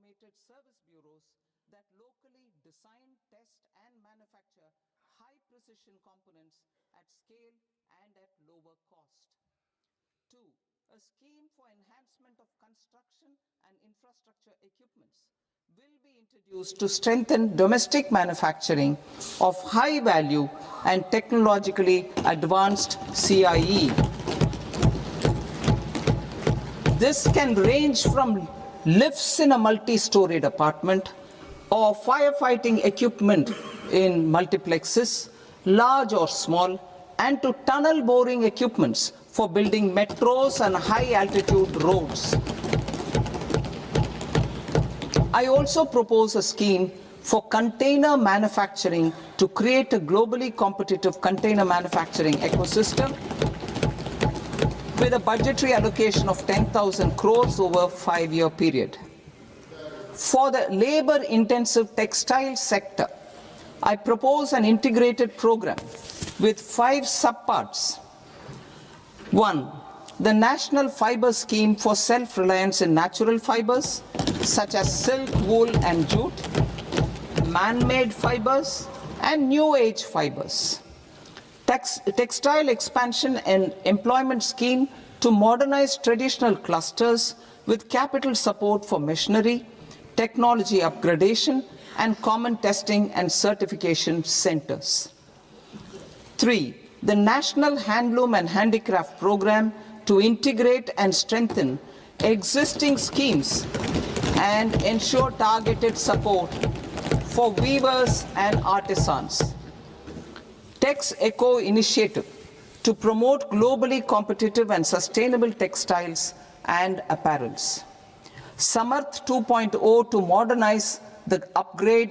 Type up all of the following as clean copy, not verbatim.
automated service bureaus that locally design, test, and manufacture high-precision components at scale and at lower cost. 2. A scheme for enhancement of construction and infrastructure equipments will be introduced to strengthen domestic manufacturing of high value and technologically advanced CIE. This can range from lifts in a multi-storied apartment or firefighting equipment in multiplexes, large or small, and to tunnel boring equipments for building metros and high-altitude roads. I also propose a scheme for container manufacturing to create a globally competitive container manufacturing ecosystem with a budgetary allocation of 10,000 crores over a 5-year period. For the labor-intensive textile sector, I propose an integrated program with 5 subparts. 1. The National Fiber Scheme for Self-Reliance in Natural Fibers, such as silk, wool, and jute, man-made fibers, and new age fibers. Textile expansion and employment scheme to modernize traditional clusters with capital support for machinery, technology upgradation, and common testing and certification centers. 3. The National Handloom and Handicraft Program to integrate and strengthen existing schemes and ensure targeted support for weavers and artisans. Tex Eco Initiative to promote globally competitive and sustainable textiles and apparels. Samarth 2.0 to modernize the upgrade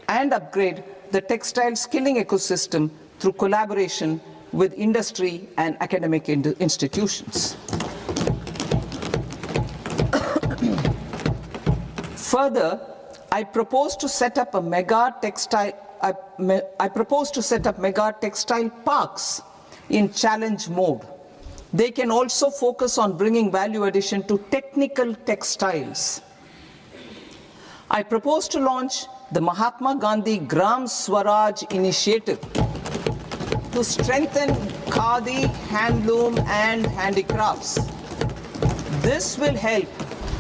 the textile skilling ecosystem through collaboration with industry and academic institutions. Further, I propose to set up mega textile parks in challenge mode. They can also focus on bringing value addition to technical textiles. I propose to launch the Mahatma Gandhi Gram Swaraj initiative to strengthen khadi, handloom, and handicrafts. This will help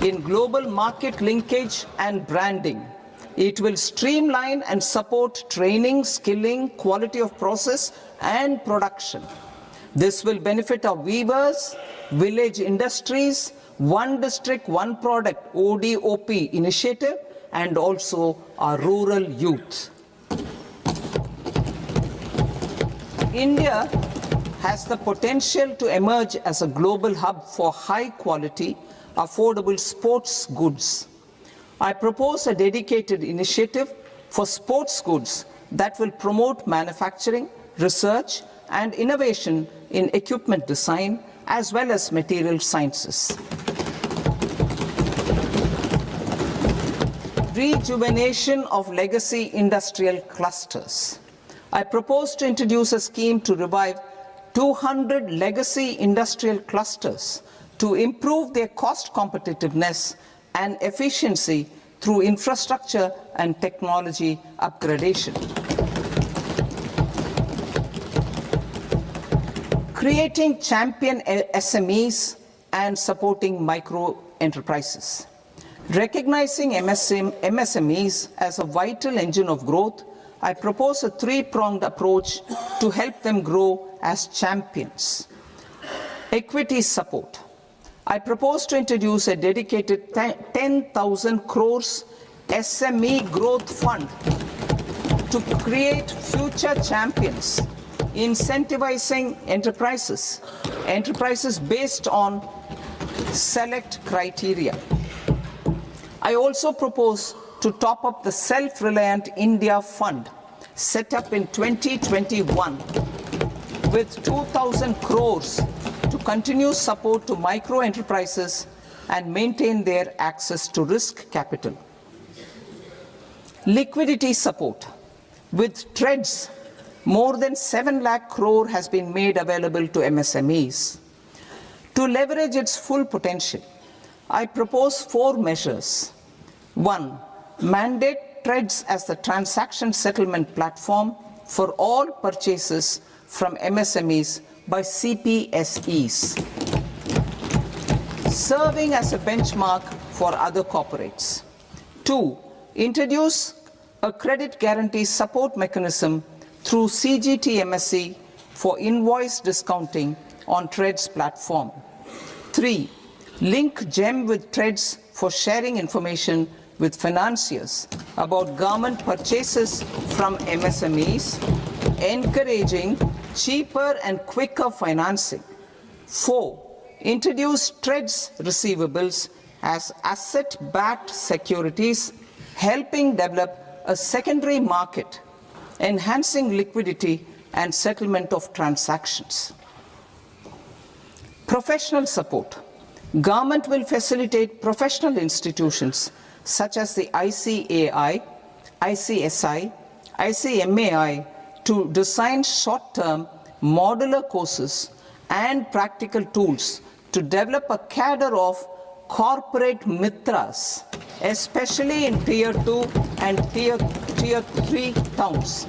in global market linkage and branding. It will streamline and support training, skilling, quality of process, and production. This will benefit our weavers, village industries, one district, one product, ODOP initiative, and also our rural youth. India has the potential to emerge as a global hub for high quality, affordable sports goods. I propose a dedicated initiative for sports goods that will promote manufacturing, research, and innovation in equipment design as well as material sciences. Rejuvenation of legacy industrial clusters. I propose to introduce a scheme to revive 200 legacy industrial clusters to improve their cost competitiveness and efficiency through infrastructure and technology upgradation. Creating champion SMEs and supporting micro enterprises. Recognizing MSMEs as a vital engine of growth, I propose a 3-pronged approach to help them grow as champions. Equity support. I propose to introduce a dedicated 10,000 crores SME growth fund to create future champions, incentivizing enterprises based on select criteria. I also propose to top up the Self-Reliant India Fund set up in 2021 with 2,000 crores to continue support to micro enterprises and maintain their access to risk capital. Liquidity support. With TREADS, more than 7 lakh crore has been made available to MSMEs. To leverage its full potential, I propose 4 measures. 1. Mandate TReDS as the transaction settlement platform for all purchases from MSMEs by CPSEs, serving as a benchmark for other corporates. 2. Introduce a credit guarantee support mechanism through CGTMSE for invoice discounting on TReDS platform. 3. Link GEM with TReDS for sharing information with financiers about government purchases from MSMEs, encouraging cheaper and quicker financing. 4. Introduce TReDS receivables as asset-backed securities, helping develop a secondary market, enhancing liquidity and settlement of transactions. Professional support. Government will facilitate professional institutions such as the ICAI, ICSI, ICMAI to design short-term modular courses and practical tools to develop a cadre of corporate mitras, especially in Tier 2 and Tier 3 towns.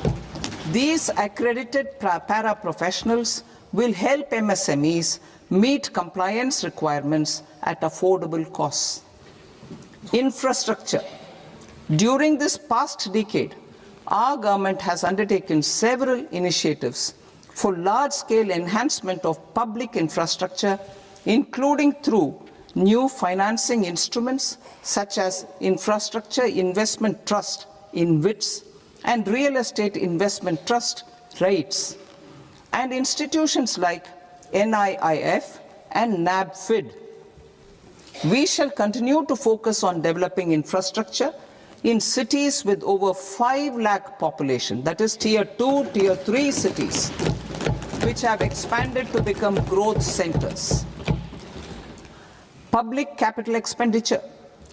These accredited para-professionals will help MSMEs meet compliance requirements at affordable costs. Infrastructure. During this past decade, our government has undertaken several initiatives for large-scale enhancement of public infrastructure, including through new financing instruments such as Infrastructure Investment Trust (InvITs) and Real Estate Investment Trust (REITs), and institutions like NIIF and NABFID. We shall continue to focus on developing infrastructure in cities with over 5 lakh population, that is Tier 2, Tier 3 cities, which have expanded to become growth centers. Public capital expenditure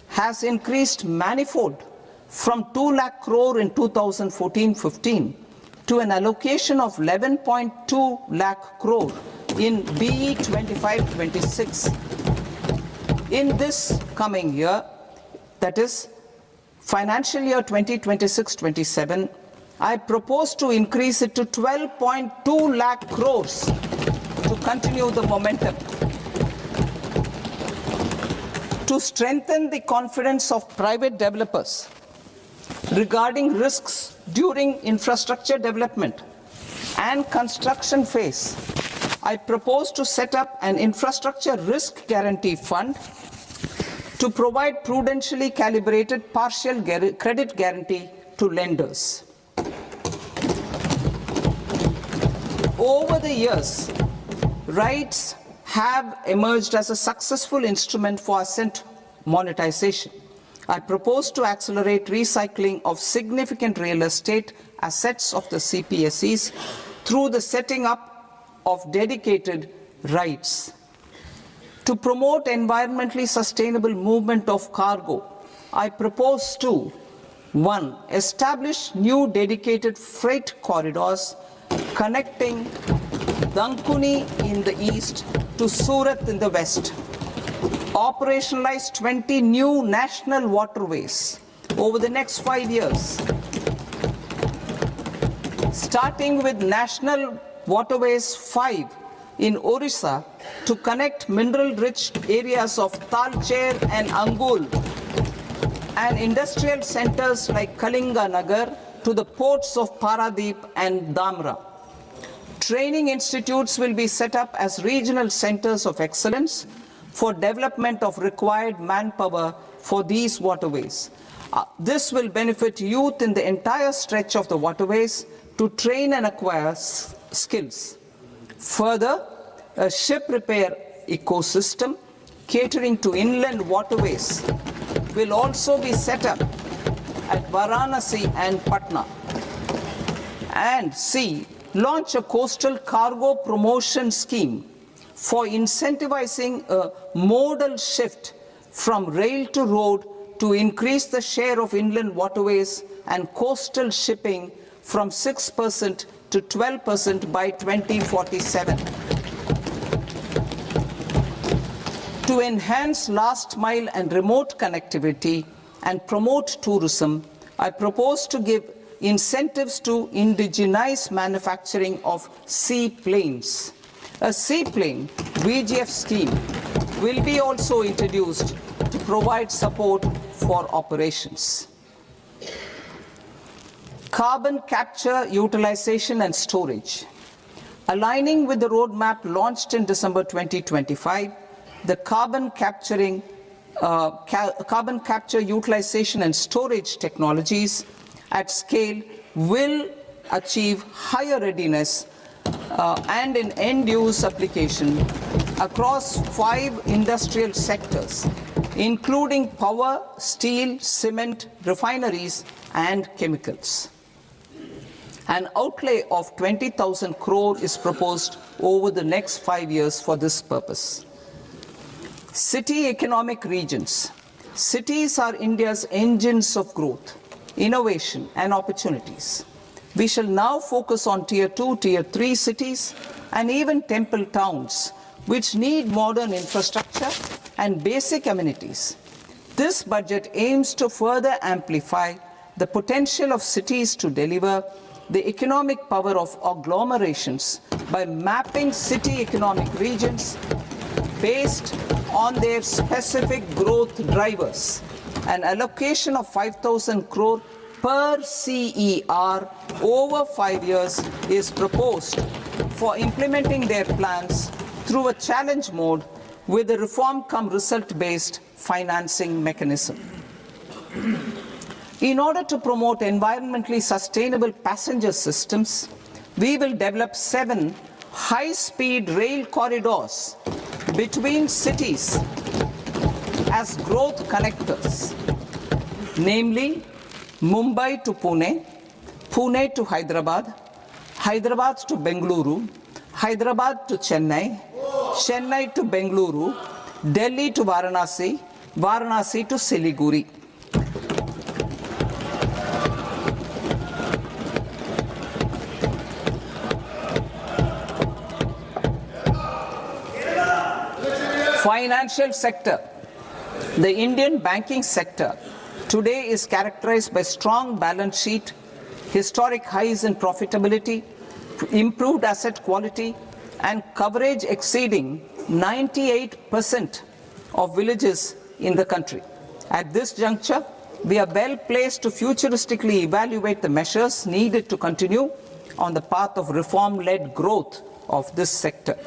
has increased manifold from 2 lakh crore in 2014-15 to an allocation of 11.2 lakh crore in BE 25-26. In this coming year, that is financial year 2026-27, I propose to increase it to 12.2 lakh crores to continue the momentum. To strengthen the confidence of private developers regarding risks during infrastructure development and construction phase, I propose to set up an infrastructure risk guarantee fund to provide prudentially calibrated partial credit guarantee to lenders. Over the years, REITs have emerged as a successful instrument for asset monetization. I propose to accelerate recycling of significant real estate assets of the CPSEs through the setting up of dedicated REITs. To promote environmentally sustainable movement of cargo, I propose to 1. Establish new dedicated freight corridors connecting Dankuni in the east to Surat in the west. Operationalize 20 new national waterways over the next 5 years, starting with National Waterways 5 in Orissa to connect mineral-rich areas of Talcher and Angul and industrial centers like Kalinga Nagar to the ports of Paradeep and Dhamra. Training institutes will be set up as regional centers of excellence for development of required manpower for these waterways. This will benefit youth in the entire stretch of the waterways to train and acquire skills. Further, a ship repair ecosystem catering to inland waterways will also be set up at Varanasi and Patna. And C, launch a coastal cargo promotion scheme for incentivizing a modal shift from rail to road to increase the share of inland waterways and coastal shipping from 6% to 12% by 2047. To enhance last mile and remote connectivity, and promote tourism, I propose to give incentives to indigenize manufacturing of seaplanes. A seaplane VGF scheme will be also introduced to provide support for operations. Carbon capture, utilization and storage. Aligning with the roadmap launched in December 2025, the carbon capture, utilization and storage technologies at scale will achieve higher readiness and in end-use application across 5 industrial sectors, including power, steel, cement, refineries, and chemicals. An outlay of 20,000 crore is proposed over the next 5 years for this purpose. City economic regions. Cities are India's engines of growth, innovation, and opportunities. We shall now focus on Tier 2, Tier 3 cities, and even temple towns, which need modern infrastructure and basic amenities. This budget aims to further amplify the potential of cities to deliver the economic power of agglomerations by mapping city economic regions based on their specific growth drivers. An allocation of 5,000 crore per CER over 5 years is proposed for implementing their plans through a challenge mode with a reform-cum-result-based financing mechanism. In order to promote environmentally sustainable passenger systems, we will develop 7 high-speed rail corridors between cities as growth connectors, namely Mumbai to Pune, Pune to Hyderabad, Hyderabad to Bengaluru, Hyderabad to Chennai, Chennai to Bengaluru, Delhi to Varanasi, Varanasi to Siliguri. Financial sector. The Indian banking sector today is characterized by strong balance sheet, historic highs in profitability, improved asset quality, and coverage exceeding 98% of villages in the country. At this juncture, we are well placed to futuristically evaluate the measures needed to continue on the path of reform-led growth of this sector.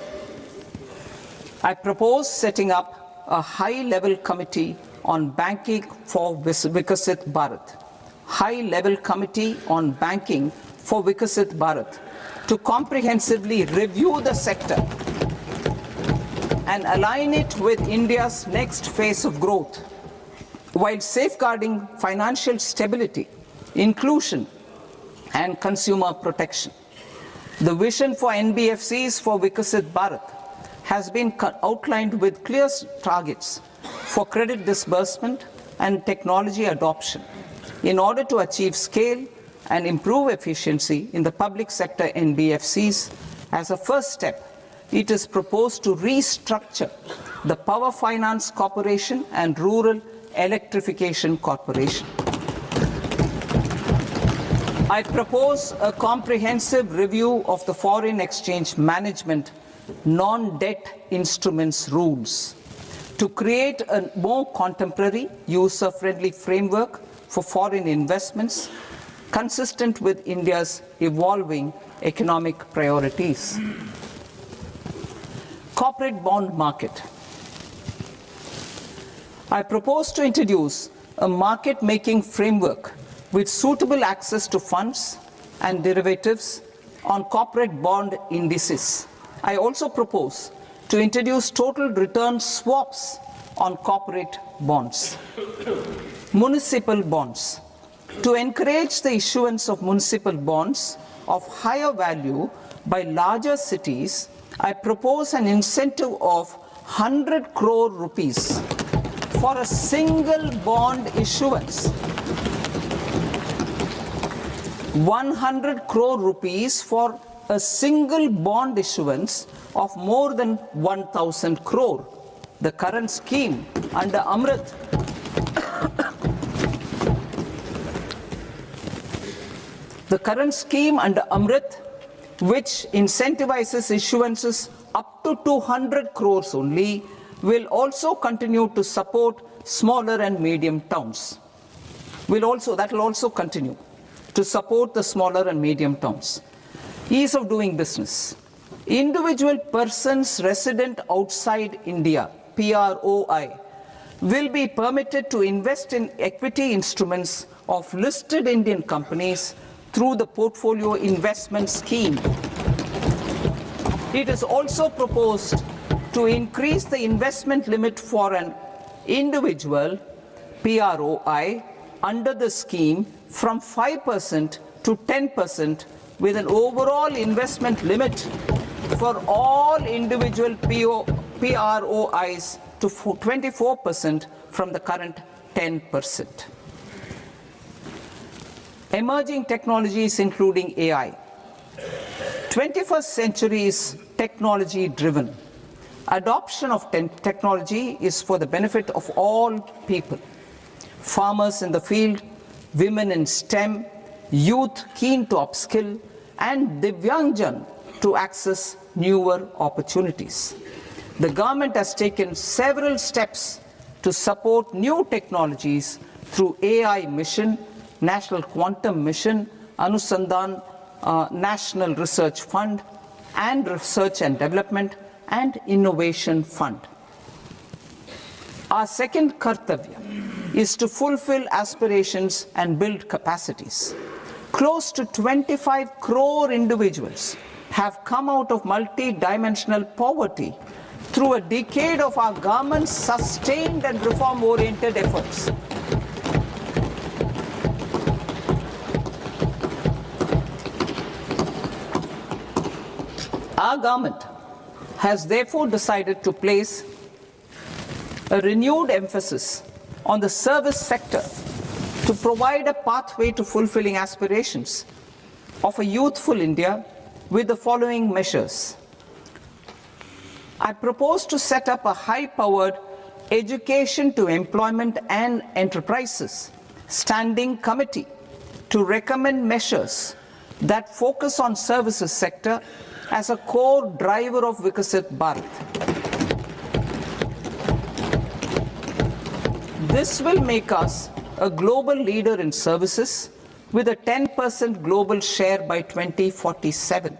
I propose setting up a high-level committee on banking for Vikasit Bharat. High-level committee on banking for Vikasit Bharat to comprehensively review the sector and align it with India's next phase of growth, while safeguarding financial stability, inclusion, and consumer protection. The vision for NBFCs for Vikasit Bharat has been outlined with clear targets for credit disbursement and technology adoption in order to achieve scale and improve efficiency in the public sector NBFCs. As a first step, it is proposed to restructure the Power Finance Corporation and Rural Electrification Corporation. I propose a comprehensive review of the foreign exchange management non-debt instruments rules to create a more contemporary, user-friendly framework for foreign investments consistent with India's evolving economic priorities. Corporate bond market. I propose to introduce a market-making framework with suitable access to funds and derivatives on corporate bond indices. I also propose to introduce total return swaps on corporate bonds. Municipal bonds. To encourage the issuance of municipal bonds of higher value by larger cities, I propose an incentive of 100 crore rupees for a single bond issuance. 100 crore rupees for a single bond issuance of more than 1,000 crore. The current scheme under Amrit The current scheme under Amrit, which incentivizes issuances up to 200 crores only, will also continue to support smaller and medium towns. That will also continue to support the smaller and medium towns. Ease of doing business. Individual persons resident outside India, PROI, will be permitted to invest in equity instruments of listed Indian companies through the Portfolio Investment Scheme. It is also proposed to increase the investment limit for an individual PROI under the scheme from 5% to 10%, with an overall investment limit for all individual PROIs to 24% from the current 10%. Emerging technologies including AI. 21st century is technology driven. Adoption of technology is for the benefit of all people. Farmers in the field, women in STEM, youth keen to upskill, and Divyangjan to access newer opportunities. The government has taken several steps to support new technologies through AI Mission, National Quantum Mission, Anusandhan National Research Fund, and Research and Development and Innovation Fund. Our second kartavya is to fulfill aspirations and build capacities. Close to 25 crore individuals have come out of multi-dimensional poverty through a decade of our government's sustained and reform-oriented efforts. Our government has therefore decided to place a renewed emphasis on the service sector to provide a pathway to fulfilling aspirations of a youthful India with the following measures. I propose to set up a high-powered Education to Employment and Enterprises Standing Committee to recommend measures that focus on services sector as a core driver of Vikasit Bharat. This will make us a global leader in services with a 10% global share by 2047.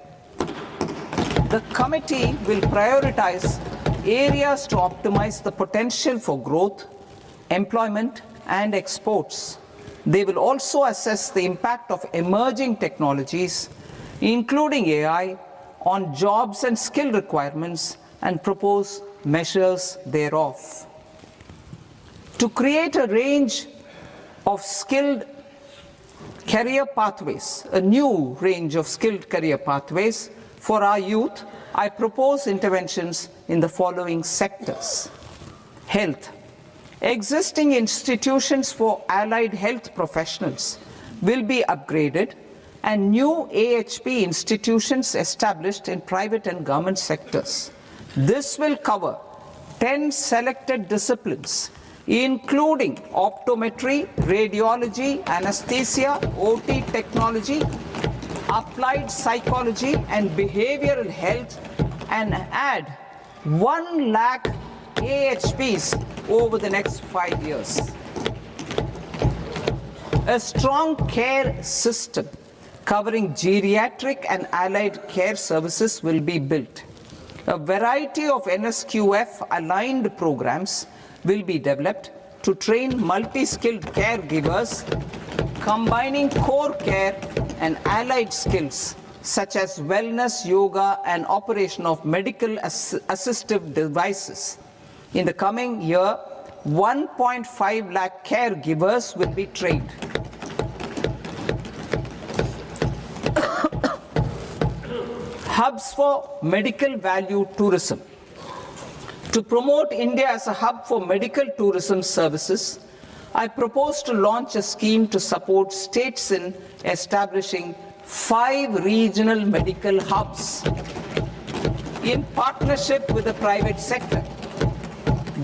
The committee will prioritize areas to optimize the potential for growth, employment, and exports. They will also assess the impact of emerging technologies, including AI, on jobs and skill requirements and propose measures thereof. To create a range of skilled career pathways, a new range of skilled career pathways for our youth, I propose interventions in the following sectors. Health. Existing institutions for allied health professionals will be upgraded and new AHP institutions established in private and government sectors. This will cover 10 selected disciplines, including optometry, radiology, anesthesia, OT technology, applied psychology and behavioral health, and add 1 lakh AHPs over the next 5 years. A strong care system covering geriatric and allied care services will be built. A variety of NSQF aligned programs will be developed to train multi-skilled caregivers, combining core care and allied skills such as wellness, yoga, and operation of medical assistive devices. In the coming year, 1.5 lakh caregivers will be trained. Hubs for medical value tourism. To promote India as a hub for medical tourism services, I propose to launch a scheme to support states in establishing 5 regional medical hubs in partnership with the private sector.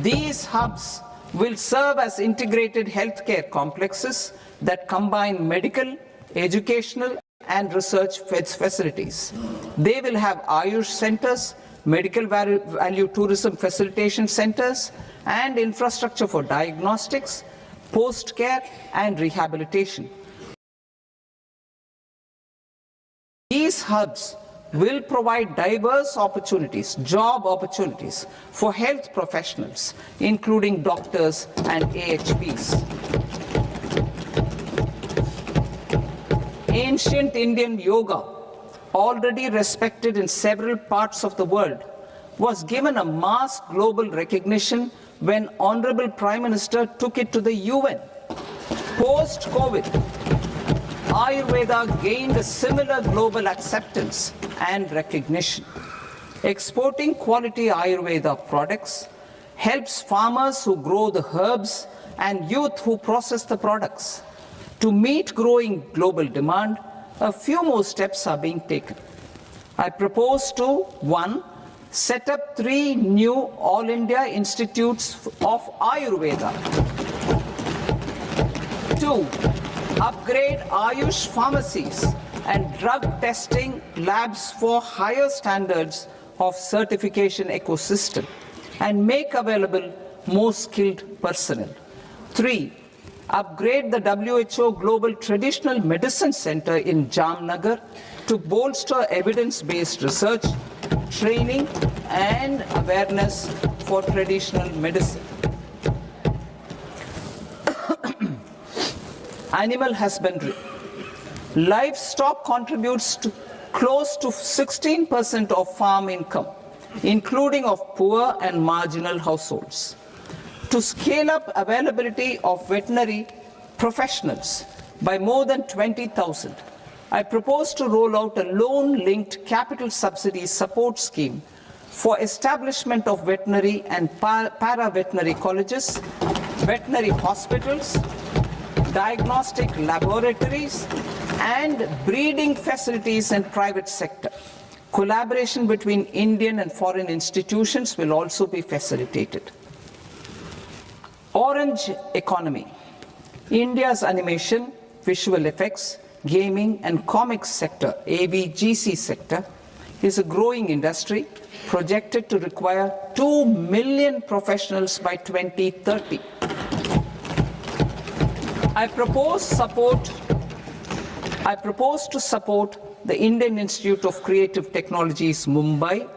These hubs will serve as integrated healthcare complexes that combine medical, educational, and research facilities. They will have Ayush centers, medical value tourism facilitation centers, and infrastructure for diagnostics, post-care, and rehabilitation. These hubs will provide diverse opportunities, job opportunities for health professionals, including doctors and AHPs. Ancient Indian yoga, already respected in several parts of the world, was given a mass global recognition when Honorable Prime Minister took it to the UN. Post-COVID, Ayurveda gained a similar global acceptance and recognition. Exporting quality Ayurveda products helps farmers who grow the herbs and youth who process the products. To meet growing global demand, a few more steps are being taken. I propose to 1. Set up 3 new All India Institutes of Ayurveda. 2. Upgrade Ayush pharmacies and drug testing labs for higher standards of certification ecosystem and make available more skilled personnel. 3. Upgrade the WHO Global Traditional Medicine Center in Jamnagar to bolster evidence-based research, training, and awareness for traditional medicine. Animal husbandry. Livestock contributes to close to 16% of farm income, including of poor and marginal households. To scale up availability of veterinary professionals by more than 20,000, I propose to roll out a loan-linked capital subsidy support scheme for establishment of veterinary and para-veterinary colleges, veterinary hospitals, diagnostic laboratories, and breeding facilities in private sector. Collaboration between Indian and foreign institutions will also be facilitated. Orange economy. India's animation, visual effects, gaming and comics sector, AVGC sector, is a growing industry projected to require 2 million professionals by 2030. I propose to support the Indian Institute of Creative Technologies, Mumbai,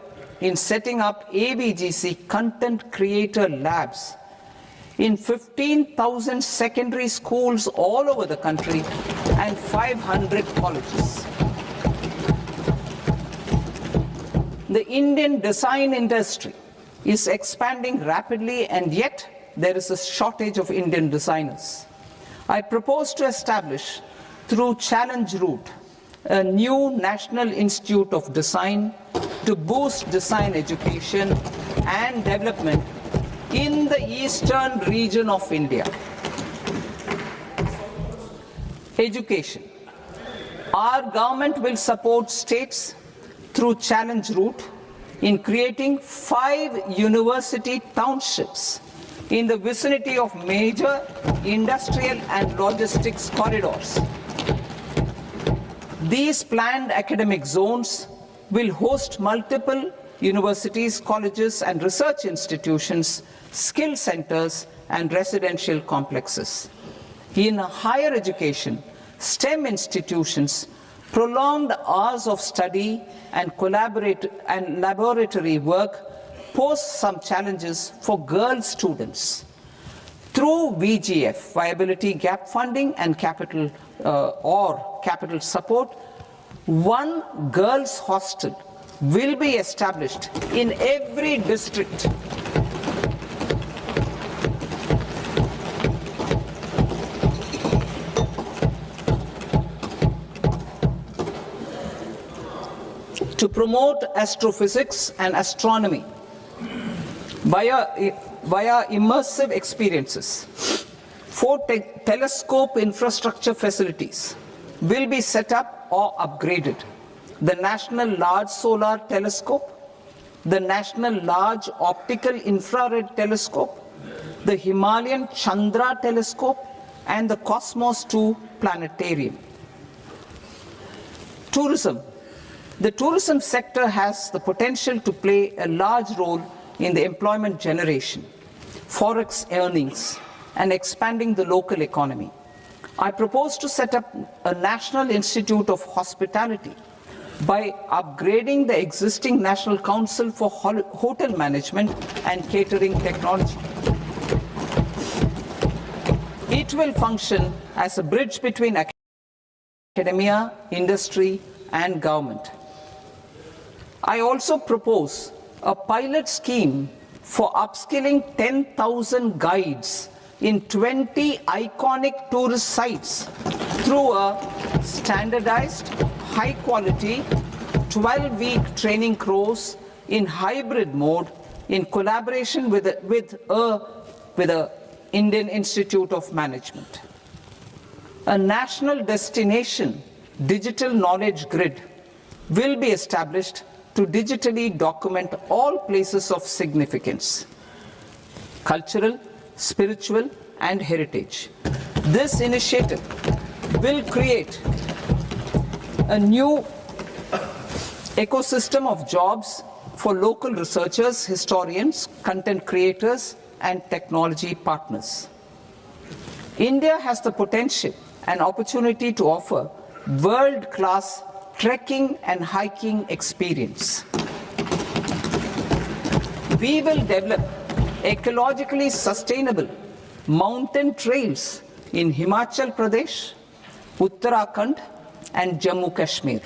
in setting up AVGC content creator labs in 15,000 secondary schools all over the country and 500 colleges. The Indian design industry is expanding rapidly, and yet there is a shortage of Indian designers. I propose to establish, through Challenge Route, a new National Institute of Design to boost design education and development in the eastern region of India. Education. Our government will support states through Challenge Route in creating 5 university townships in the vicinity of major industrial and logistics corridors. These planned academic zones will host multiple universities, colleges, and research institutions, skill centers, and residential complexes. In higher education, STEM institutions, prolonged hours of study and laboratory work pose some challenges for girl students. Through VGF, Viability Gap Funding, and capital support, 1 girls' hostel will be established in every district. To promote astrophysics and astronomy via immersive experiences, 4 telescope infrastructure facilities will be set up or upgraded. The National Large Solar Telescope, the National Large Optical Infrared Telescope, the Himalayan Chandra Telescope, and the Cosmos 2 Planetarium. Tourism. The tourism sector has the potential to play a large role in the employment generation, forex earnings, and expanding the local economy. I propose to set up a National Institute of Hospitality by upgrading the existing National Council for Hotel Management and Catering Technology. It will function as a bridge between academia, industry, and government. I also propose a pilot scheme for upskilling 10,000 guides in 20 iconic tourist sites through a standardized, high-quality, 12-week training course in hybrid mode in collaboration with the Indian Institute of Management. A national destination digital knowledge grid will be established to digitally document all places of significance, cultural, spiritual, and heritage. This initiative will create a new ecosystem of jobs for local researchers, historians, content creators, and technology partners. India has the potential and opportunity to offer world-class trekking and hiking experience. We will develop ecologically sustainable mountain trails in Himachal Pradesh, Uttarakhand, and Jammu Kashmir.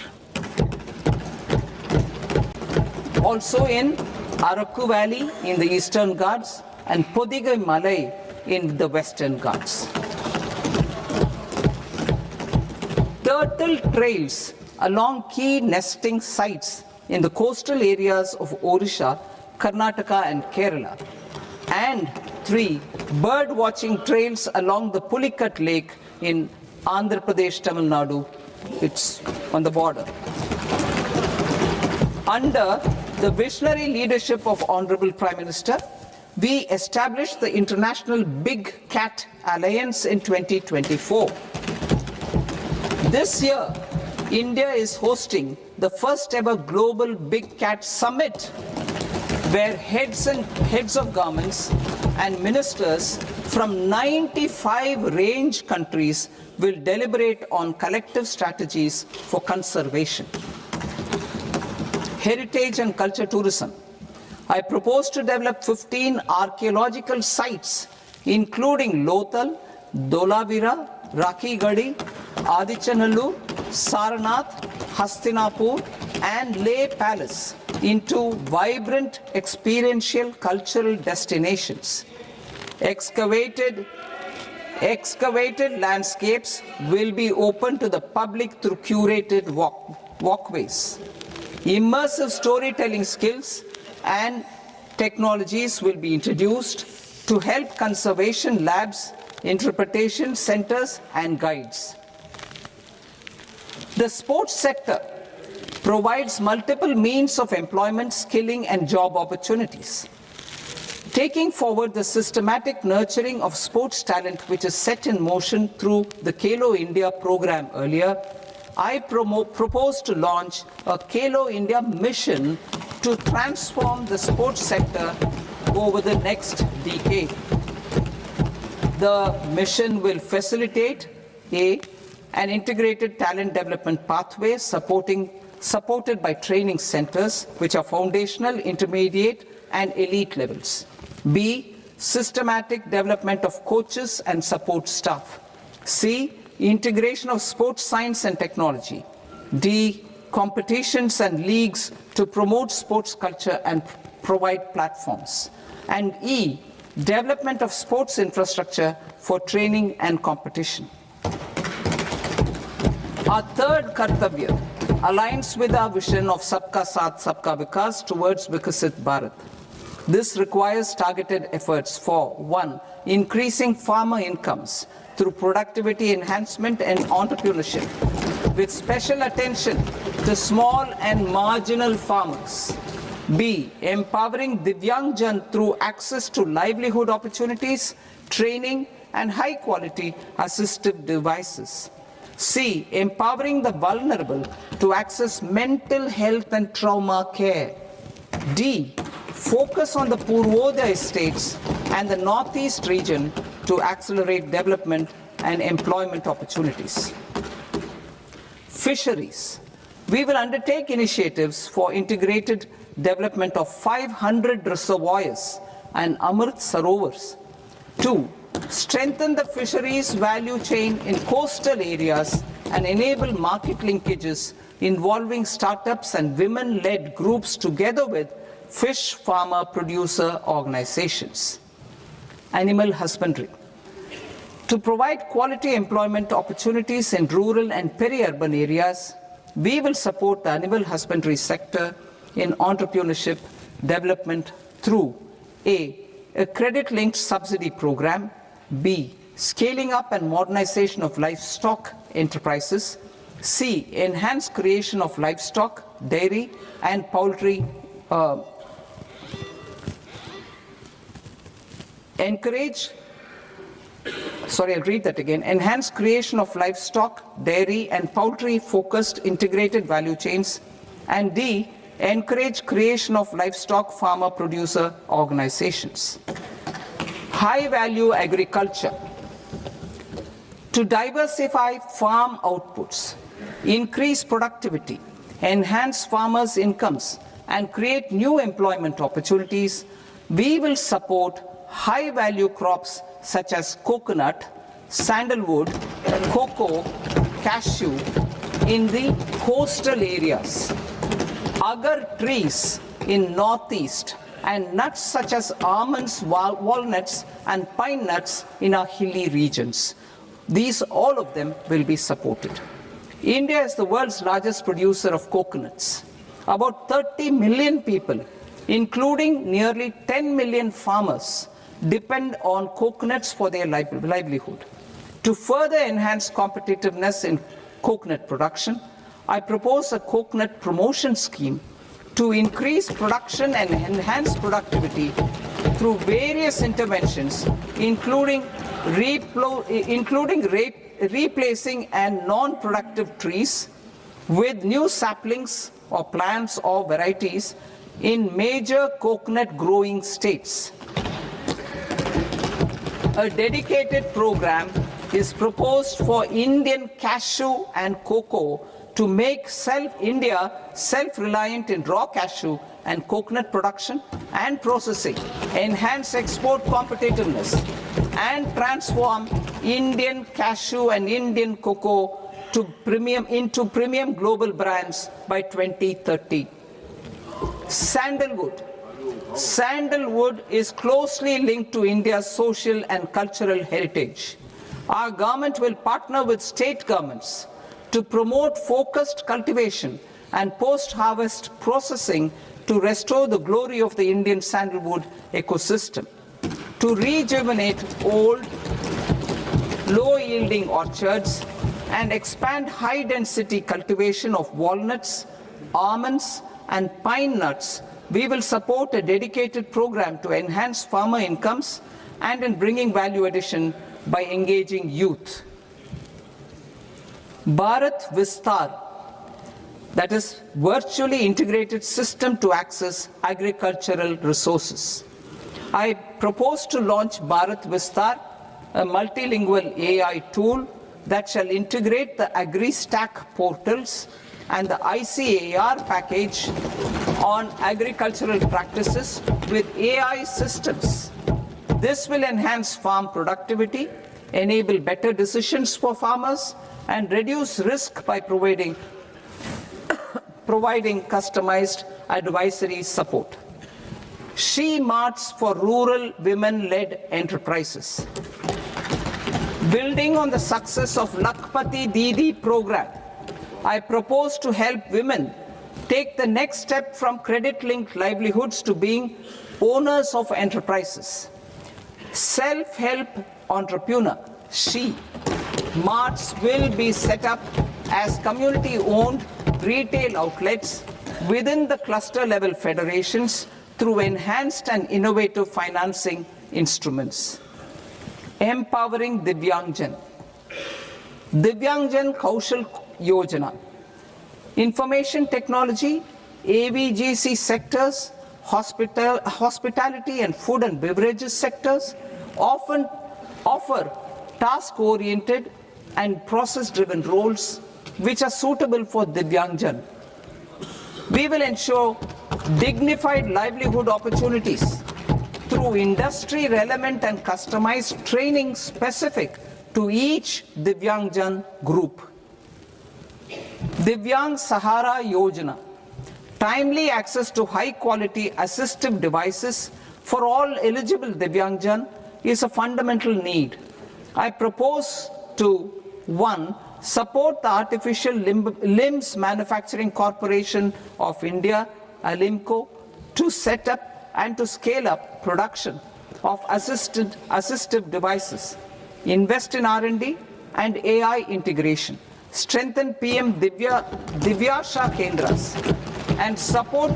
Also in Araku Valley in the Eastern Ghats and Podigai Malai in the Western Ghats. Turtle trails along key nesting sites in the coastal areas of Odisha, Karnataka, and Kerala. And 3 bird watching trails along the Pulikat Lake in Andhra Pradesh, Tamil Nadu. It's on the border. Under the visionary leadership of Honorable Prime Minister, we established the International Big Cat Alliance in 2024. This year, India is hosting the first ever Global Big Cat Summit, where heads of governments and ministers from 95 range countries will deliberate on collective strategies for conservation. Heritage and culture tourism. I propose to develop 15 archaeological sites, including Lothal, Dholavira, Rakhigarhi, Adichanallur, Sarnath, Hastinapur, and Leh Palace into vibrant experiential cultural destinations. Excavated landscapes will be open to the public through curated walkways. Immersive storytelling skills and technologies will be introduced to help conservation labs, interpretation centers, and guides. The sports sector provides multiple means of employment, skilling, and job opportunities. Taking forward the systematic nurturing of sports talent, which is set in motion through the Khelo India program earlier, I propose to launch a Khelo India mission to transform the sports sector over the next decade. The mission will facilitate an integrated talent development pathway supported by training centers, which are foundational, intermediate, and elite levels. B, systematic development of coaches and support staff. C, integration of sports science and technology. D, competitions and leagues to promote sports culture and provide platforms. And E, development of sports infrastructure for training and competition. Our third Kartavya aligns with our vision of Sabka Saath, Sabka Vikas towards Vikasit Bharat. This requires targeted efforts for 1, increasing farmer incomes through productivity enhancement and entrepreneurship, with special attention to small and marginal farmers. B, empowering Divyangjan through access to livelihood opportunities, training, and high-quality assistive devices. C. Empowering the vulnerable to access mental health and trauma care. D. Focus on the Purvodaya states and the Northeast region to accelerate development and employment opportunities. Fisheries. We will undertake initiatives for integrated development of 500 reservoirs and Amrit Sarovars. 2. Strengthen the fisheries value chain in coastal areas and enable market linkages involving startups and women-led groups together with fish farmer producer organizations. Animal husbandry. To provide quality employment opportunities in rural and peri-urban areas, we will support the animal husbandry sector in entrepreneurship development through A. A credit-linked subsidy program, B. Scaling up and modernization of livestock enterprises, C. Enhanced creation of livestock, dairy and poultry enhanced creation of livestock, dairy and poultry focused integrated value chains, and D. Encourage creation of livestock farmer producer organizations. High value agriculture. To diversify farm outputs, increase productivity, enhance farmers' incomes, and create new employment opportunities, we will support high value crops such as coconut, sandalwood, cocoa, cashew in the coastal areas, agar trees in northeast, and nuts such as almonds, walnuts, and pine nuts in our hilly regions. These, all of them, will be supported. India is the world's largest producer of coconuts. About 30 million people, including nearly 10 million farmers, depend on coconuts for their livelihood. To further enhance competitiveness in coconut production, I propose a coconut promotion scheme to increase production and enhance productivity through various interventions, including replacing and non-productive trees with new saplings or plants or varieties in major coconut growing states. A dedicated program is proposed for Indian cashew and cocoa to make India self-reliant in raw cashew and coconut production and processing, enhance export competitiveness, and transform Indian cashew and Indian cocoa into premium global brands by 2030. Sandalwood. Sandalwood is closely linked to India's social and cultural heritage. Our government will partner with state governments to promote focused cultivation and post-harvest processing to restore the glory of the Indian sandalwood ecosystem, to rejuvenate old, low-yielding orchards, and expand high-density cultivation of walnuts, almonds, and pine nuts. We will support a dedicated program to enhance farmer incomes and in bringing value addition by engaging youth. Bharat Vistar, that is virtually integrated system to access agricultural resources. I propose to launch Bharat Vistar, a multilingual AI tool that shall integrate the AgriStack portals and the ICAR package on agricultural practices with AI systems. This will enhance farm productivity, enable better decisions for farmers, and reduce risk by providing customized advisory support. She Marts for rural women-led enterprises. Building on the success of Lakhpati Didi program, I propose to help women take the next step from credit-linked livelihoods to being owners of enterprises. Self-help entrepreneur, She Marts will be set up as community-owned retail outlets within the cluster-level federations through enhanced and innovative financing instruments. Empowering Divyangjan. Divyangjan Kaushal Yojana, information technology, AVGC sectors, hospitality and food and beverages sectors often offer task-oriented and process-driven roles which are suitable for Divyangjan. We will ensure dignified livelihood opportunities through industry-relevant and customized training specific to each Divyangjan group. Divyang Sahara Yojana, timely access to high-quality assistive devices for all eligible Divyangjan is a fundamental need. I propose to 1. Support the Artificial Limbs Manufacturing Corporation of India, ALIMCO, to set up and to scale up production of assistive devices, invest in R&D and AI integration, strengthen PM Divyasha Kendras, and support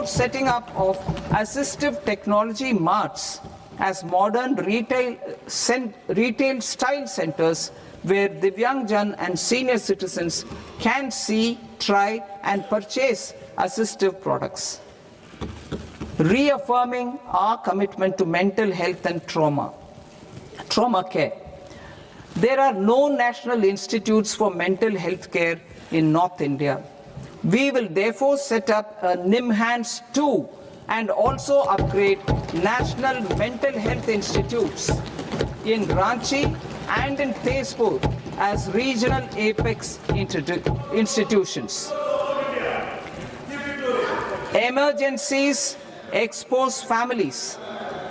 setting up of assistive technology marts as modern retail style centers where Divyangjan and senior citizens can see, try and purchase assistive products. Reaffirming our commitment to mental health and trauma care. There are no national institutes for mental health care in North India. We will therefore set up a NIMHANS 2 and also upgrade national mental health institutes in Ranchi and in Tezpur as regional apex institutions. Emergencies expose families,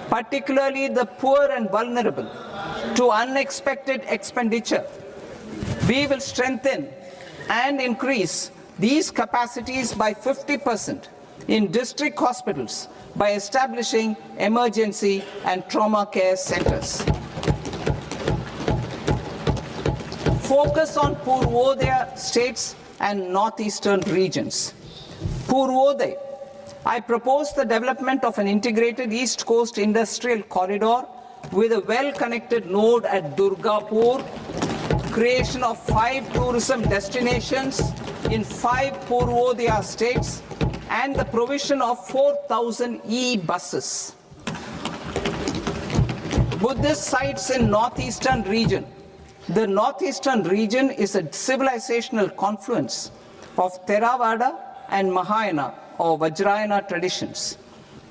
particularly the poor and vulnerable, to unexpected expenditure. We will strengthen and increase these capacities by 50% in district hospitals by establishing emergency and trauma care centers. Focus on Purvodaya states and northeastern regions. Purvodaya, I propose the development of an integrated East Coast industrial corridor with a well-connected node at Durgapur, creation of 5 tourism destinations in 5 Purvodaya states, and the provision of 4,000 e-buses. Buddhist sites in northeastern region. The northeastern region is a civilizational confluence of Theravada and Mahayana or Vajrayana traditions.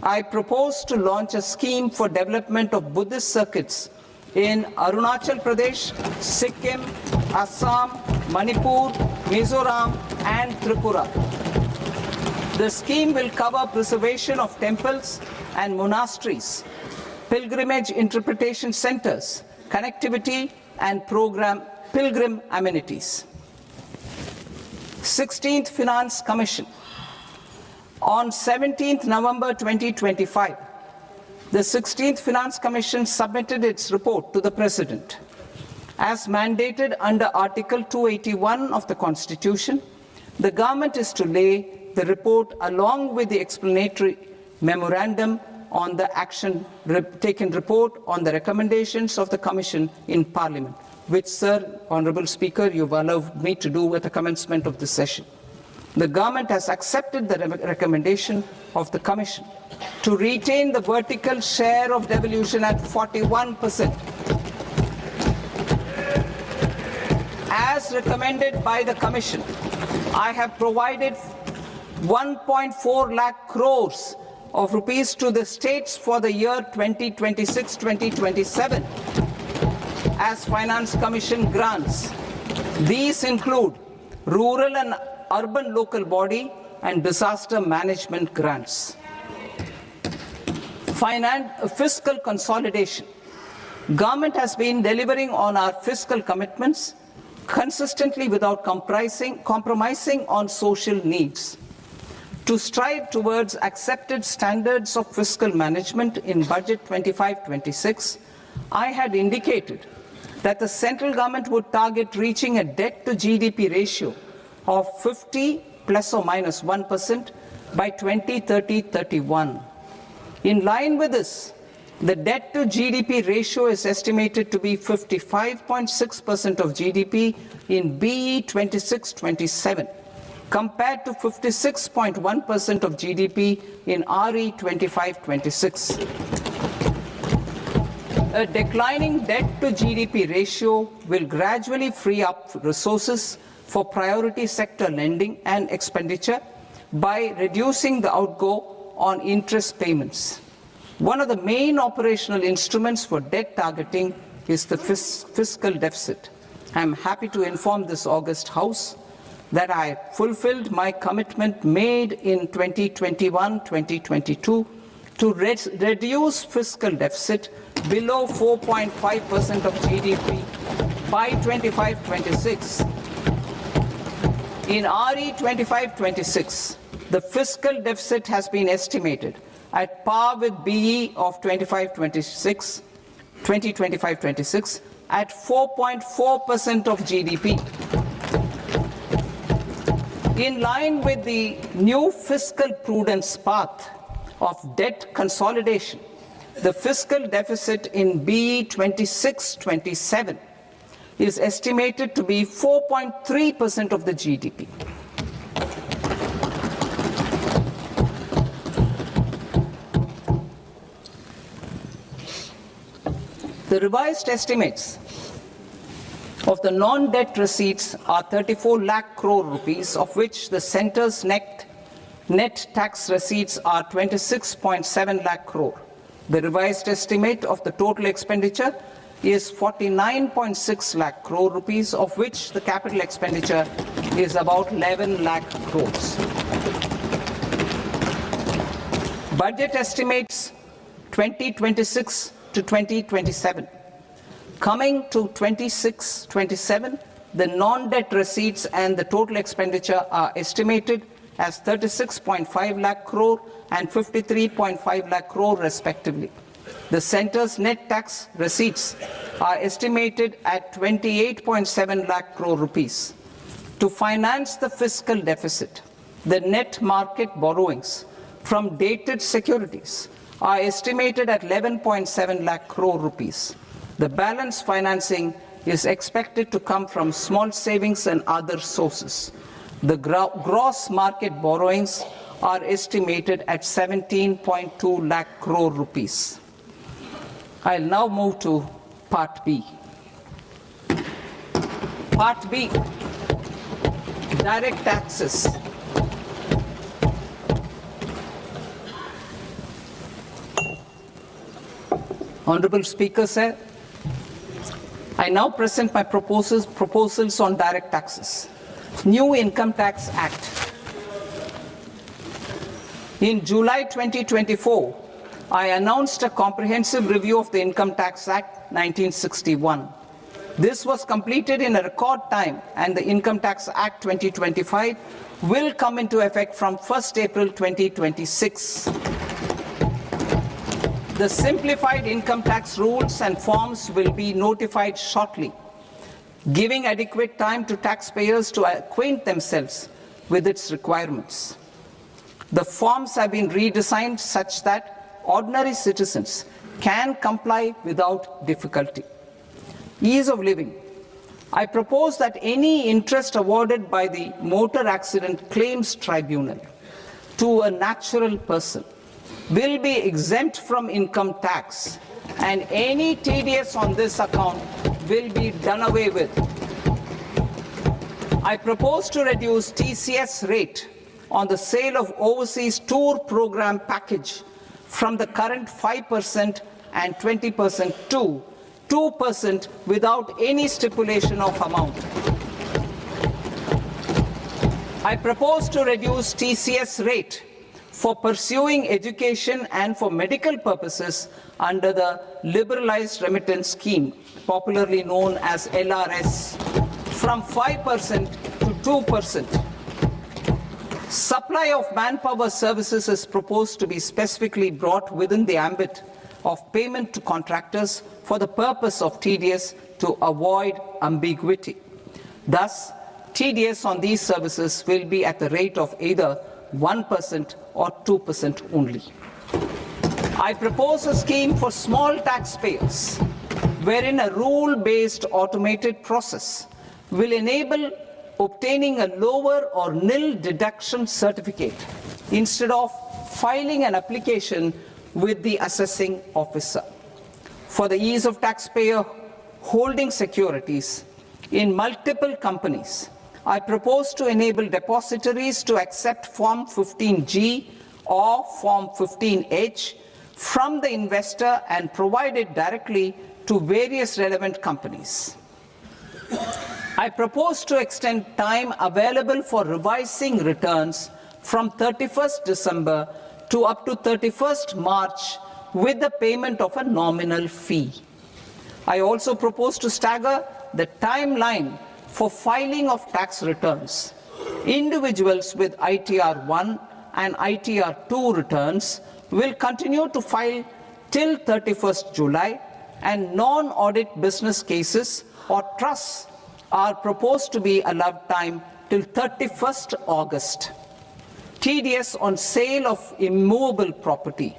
I propose to launch a scheme for development of Buddhist circuits in Arunachal Pradesh, Sikkim, Assam, Manipur, Mizoram, and Tripura. The scheme will cover preservation of temples and monasteries, pilgrimage interpretation centers, connectivity, and pilgrim amenities. 16th Finance Commission. On 17th November 2025, the 16th Finance Commission submitted its report to the President. As mandated under Article 281 of the Constitution, the government is to lay the report along with the explanatory memorandum on the action taken report on the recommendations of the Commission in Parliament, which, Sir, Honourable Speaker, you've allowed me to do at the commencement of this session. The government has accepted the recommendation of the Commission to retain the vertical share of devolution at 41%. As recommended by the Commission, I have provided 1.4 lakh crores of rupees to the states for the year 2026-2027 as Finance Commission grants. These include rural and urban local body and disaster management grants. Fiscal consolidation. Government has been delivering on our fiscal commitments consistently without compromising on social needs. To strive towards accepted standards of fiscal management in Budget 25-26, I had indicated that the central government would target reaching a debt to GDP ratio of 50 plus or minus 1% by 2030-31. In line with this, The debt to GDP ratio is estimated to be 55.6% of GDP in BE 26-27, compared to 56.1% of GDP in RE 25-26. A declining debt to GDP ratio will gradually free up resources for priority sector lending and expenditure by reducing the outgo on interest payments. One of the main operational instruments for debt targeting is the fiscal deficit. I am happy to inform this august House that I fulfilled my commitment made in 2021-2022 to reduce fiscal deficit below 4.5% of GDP by 25-26. In RE 25-26, the fiscal deficit has been estimated at par with BE of 2025-26 at 4.4% of GDP. In line with the new fiscal prudence path of debt consolidation, the fiscal deficit in BE 26-27 is estimated to be 4.3% of the GDP. The revised estimates of the non-debt receipts are 34 lakh crore rupees, of which the centre's net tax receipts are 26.7 lakh crore. The revised estimate of the total expenditure is 49.6 lakh crore rupees, of which the capital expenditure is about 11 lakh crores. Budget estimates 2026 to 2027. Coming to 26-27, the non-debt receipts and the total expenditure are estimated as 36.5 lakh crore and 53.5 lakh crore respectively. The centre's net tax receipts are estimated at 28.7 lakh crore rupees. To finance the fiscal deficit, the net market borrowings from dated securities are estimated at 11.7 lakh crore rupees. The balance financing is expected to come from small savings and other sources. The gross market borrowings are estimated at 17.2 lakh crore rupees. I'll now move to Part B. Part B, direct taxes. Honorable Speaker, sir, I now present my proposals on direct taxes. New Income Tax Act. In July 2024, I announced a comprehensive review of the Income Tax Act 1961. This was completed in a record time, and the Income Tax Act 2025 will come into effect from 1st April 2026. The simplified income tax rules and forms will be notified shortly, giving adequate time to taxpayers to acquaint themselves with its requirements. The forms have been redesigned such that ordinary citizens can comply without difficulty. Ease of living. I propose that any interest awarded by the Motor Accident Claims Tribunal to a natural person will be exempt from income tax, and any TDS on this account will be done away with. I propose to reduce TCS rate on the sale of overseas tour program package from the current 5% and 20% to 2% without any stipulation of amount. I propose to reduce TCS rate for pursuing education and for medical purposes under the Liberalized Remittance Scheme, popularly known as LRS, from 5% to 2%. Supply of manpower services is proposed to be specifically brought within the ambit of payment to contractors for the purpose of TDS to avoid ambiguity. Thus, TDS on these services will be at the rate of either 1% or 2% only. I propose a scheme for small taxpayers, wherein a rule-based automated process will enable obtaining a lower or nil deduction certificate instead of filing an application with the assessing officer. For the ease of taxpayer holding securities in multiple companies, I propose to enable depositories to accept Form 15G or Form 15H from the investor and provide it directly to various relevant companies. I propose to extend time available for revising returns from 31st December to up to 31st March with the payment of a nominal fee. I also propose to stagger the timeline for filing of tax returns. Individuals with ITR 1 and ITR 2 returns will continue to file till 31st July, and non-audit business cases or trusts are proposed to be allowed time till 31st August. TDS on sale of immovable property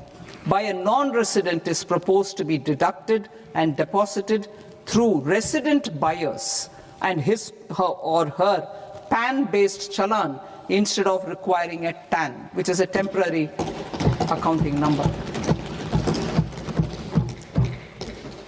by a non-resident is proposed to be deducted and deposited through resident buyers and his or her PAN-based challan instead of requiring a TAN, which is a temporary accounting number.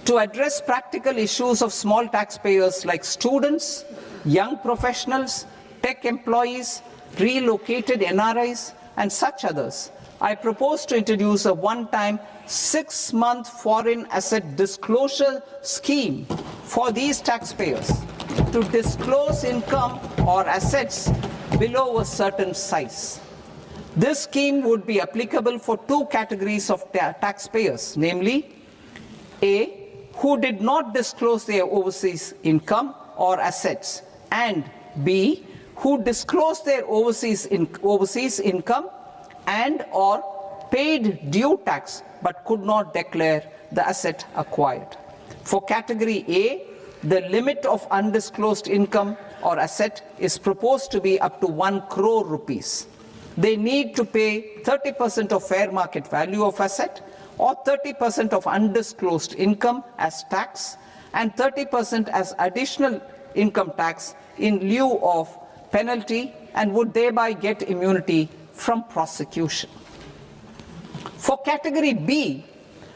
To address practical issues of small taxpayers like students, young professionals, tech employees, relocated NRIs, and such others, I propose to introduce a one-time 6-month foreign asset disclosure scheme for these taxpayers to disclose income or assets below a certain size. This scheme would be applicable for two categories of taxpayers, namely, A, who did not disclose their overseas income or assets, and B, who disclosed their overseas income and or paid due tax but could not declare the asset acquired. For category A, the limit of undisclosed income or asset is proposed to be up to 1 crore rupees. They need to pay 30% of fair market value of asset or 30% of undisclosed income as tax and 30% as additional income tax in lieu of penalty, and would thereby get immunity from prosecution. For category B,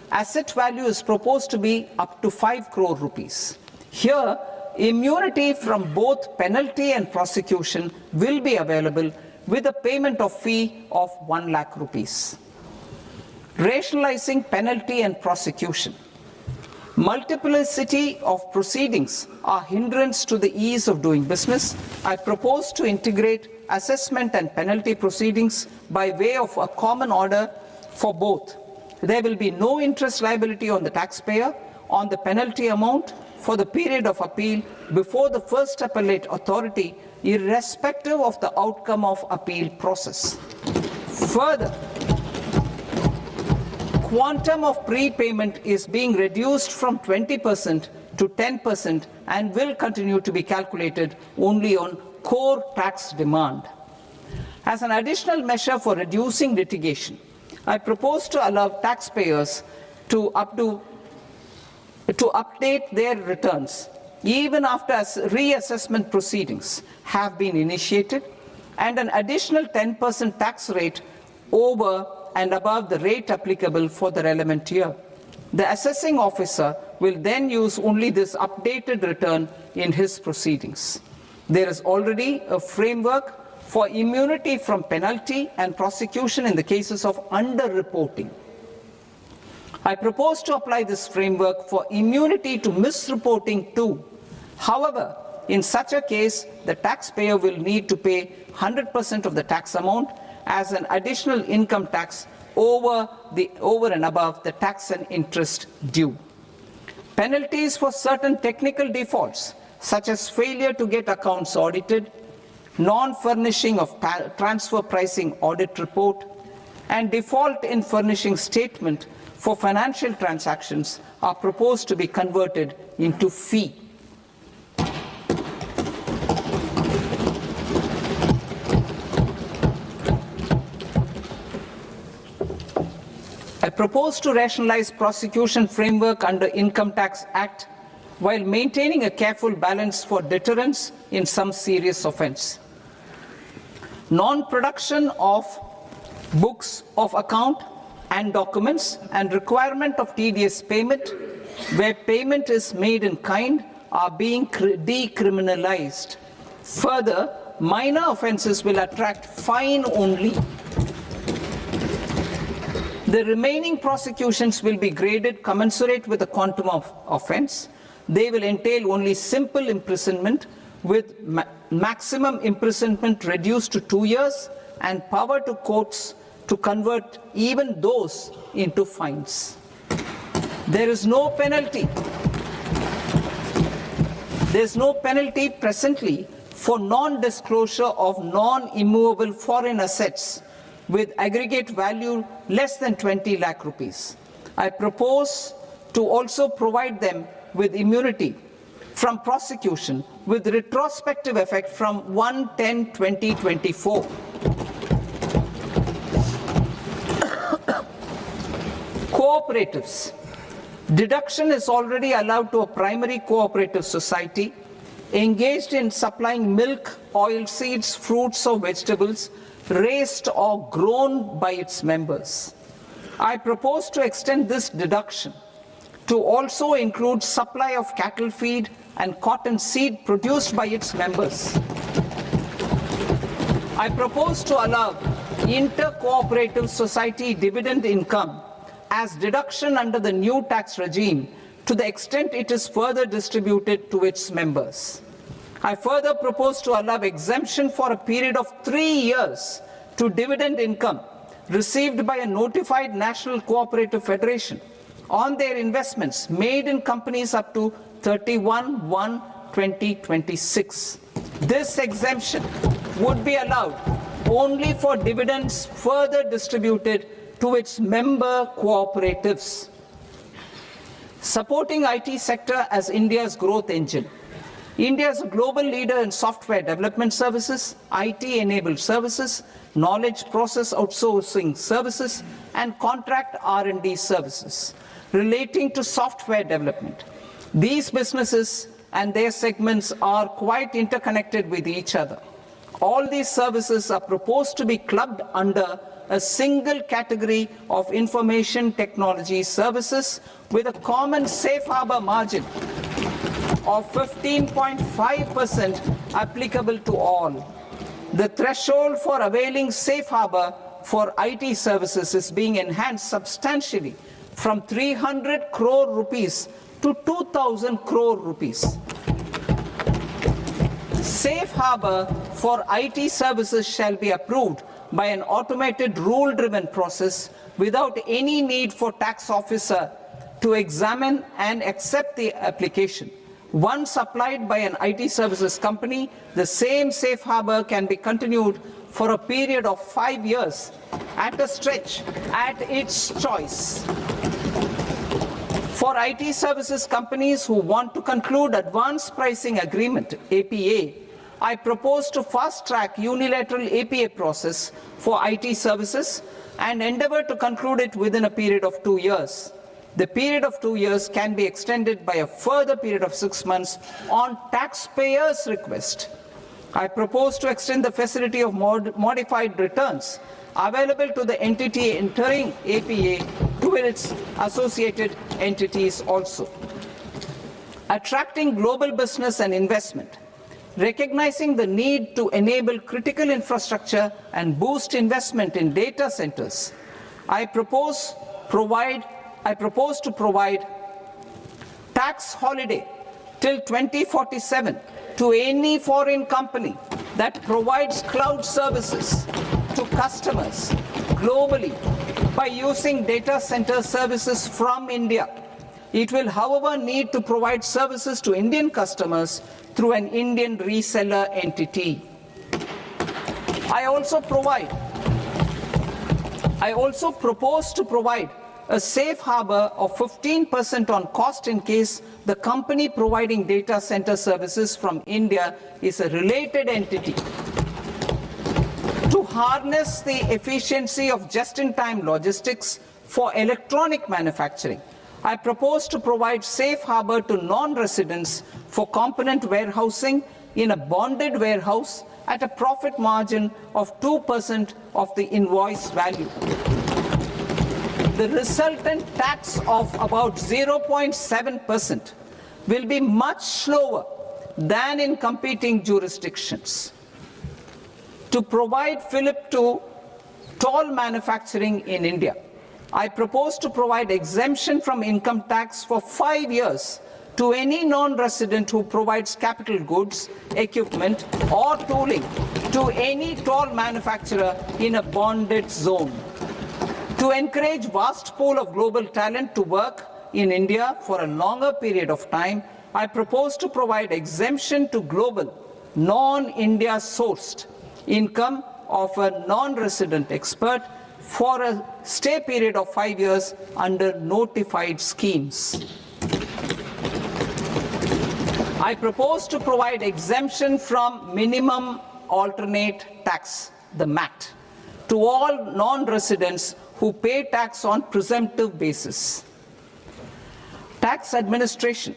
asset value is proposed to be up to 5 crore rupees. Here, immunity from both penalty and prosecution will be available with a payment of fee of 1 lakh rupees. Rationalizing penalty and prosecution. Multiplicity of proceedings are hindrance to the ease of doing business. I propose to integrate assessment and penalty proceedings by way of a common order for both. There will be no interest liability on the taxpayer on the penalty amount for the period of appeal before the first appellate authority, irrespective of the outcome of appeal process. Further, quantum of prepayment is being reduced from 20% to 10% and will continue to be calculated only on core tax demand. As an additional measure for reducing litigation, I propose to allow taxpayers to update their returns even after reassessment proceedings have been initiated, and an additional 10% tax rate over and above the rate applicable for the relevant year. The assessing officer will then use only this updated return in his proceedings. There is already a framework for immunity from penalty and prosecution in the cases of underreporting. I propose to apply this framework for immunity to misreporting too. However, in such a case, the taxpayer will need to pay 100% of the tax amount as an additional income tax over and above the tax and interest due. Penalties for certain technical defaults, such as failure to get accounts audited, non-furnishing of transfer pricing audit report, and default in furnishing statement for financial transactions, are proposed to be converted into fee. I propose to rationalize prosecution framework under Income Tax Act while maintaining a careful balance for deterrence in some serious offence. Non-production of books of account and documents and requirement of TDS payment where payment is made in kind are being decriminalized. Further, minor offences will attract fine only. The remaining prosecutions will be graded commensurate with the quantum of offence. They will entail only simple imprisonment with maximum imprisonment reduced to 2 years and power to courts to convert even those into fines. There is no penalty. There is no penalty presently for non-disclosure of non-immovable foreign assets with aggregate value less than 20 lakh rupees. I propose to also provide them with immunity from prosecution with retrospective effect from 1/10/2024. Cooperatives. Deduction is already allowed to a primary cooperative society engaged in supplying milk, oilseeds, fruits or vegetables raised or grown by its members. I propose to extend this deduction to also include supply of cattle feed and cotton seed produced by its members. I propose to allow inter-cooperative society dividend income as deduction under the new tax regime to the extent it is further distributed to its members. I further propose to allow exemption for a period of 3 years to dividend income received by a notified national cooperative federation on their investments made in companies up to 31/1/2026. This exemption would be allowed only for dividends further distributed to its member cooperatives. Supporting IT sector as India's growth engine. India is a global leader in software development services, IT-enabled services, knowledge process outsourcing services, and contract R&D services relating to software development. These businesses and their segments are quite interconnected with each other. All these services are proposed to be clubbed under a single category of information technology services with a common safe harbor margin of 15.5% applicable to all. The threshold for availing safe harbor for IT services is being enhanced substantially from 300 crore rupees to 2,000 crore rupees. Safe harbor for IT services shall be approved by an automated rule-driven process without any need for tax officer to examine and accept the application. Once applied by an IT services company, the same safe harbor can be continued for a period of 5 years at a stretch at its choice. For IT services companies who want to conclude advanced pricing agreement, APA, I propose to fast-track unilateral APA process for IT services and endeavor to conclude it within a period of 2 years. The period of 2 years can be extended by a further period of 6 months on taxpayers' request. I propose to extend the facility of modified returns available to the entity entering APA to its associated entities also. Attracting global business and investment. Recognizing the need to enable critical infrastructure and boost investment in data centers, I propose to provide tax holiday till 2047 to any foreign company that provides cloud services to customers globally by using data center services from India. It will, however, need to provide services to Indian customers through an Indian reseller entity. I also propose to provide a safe harbor of 15% on cost in case the company providing data center services from India is a related entity. To harness the efficiency of just-in-time logistics, for electronic manufacturing. I propose to provide safe harbor to non-residents for component warehousing in a bonded warehouse at a profit margin of 2% of the invoice value. The resultant tax of about 0.7% will be much lower than in competing jurisdictions. To provide fillip to toll manufacturing in India, I propose to provide exemption from income tax for 5 years to any non-resident who provides capital goods, equipment, or tooling to any toll manufacturer in a bonded zone. To encourage vast pool of global talent to work in India for a longer period of time, I propose to provide exemption to global, non-India sourced income of a non-resident expert for a stay period of 5 years under notified schemes. I propose to provide exemption from minimum alternate tax, the MAT, to all non-residents who pay tax on presumptive basis. Tax administration.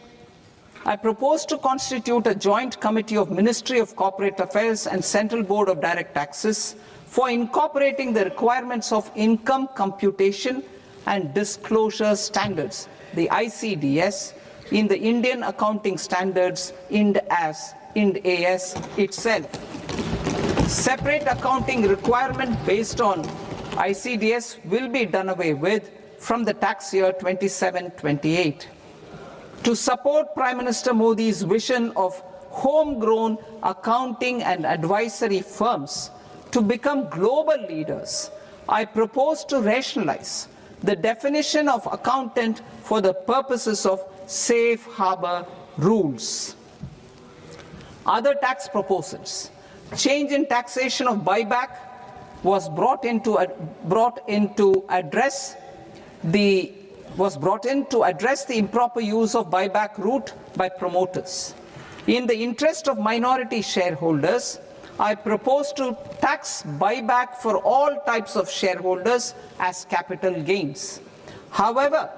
I propose to constitute a joint committee of Ministry of Corporate Affairs and Central Board of Direct Taxes for incorporating the requirements of income computation and disclosure standards, the ICDS, in the Indian Accounting Standards, IND AS itself. Separate accounting requirement based on ICDS will be done away with from the tax year 27-28. To support Prime Minister Modi's vision of homegrown accounting and advisory firms to become global leaders, I propose to rationalize the definition of accountant for the purposes of safe harbor rules. Other tax proposals. Change in taxation of buyback was brought in to address the improper use of buyback route by promoters. In the interest of minority shareholders, I propose to tax buyback for all types of shareholders as capital gains. However,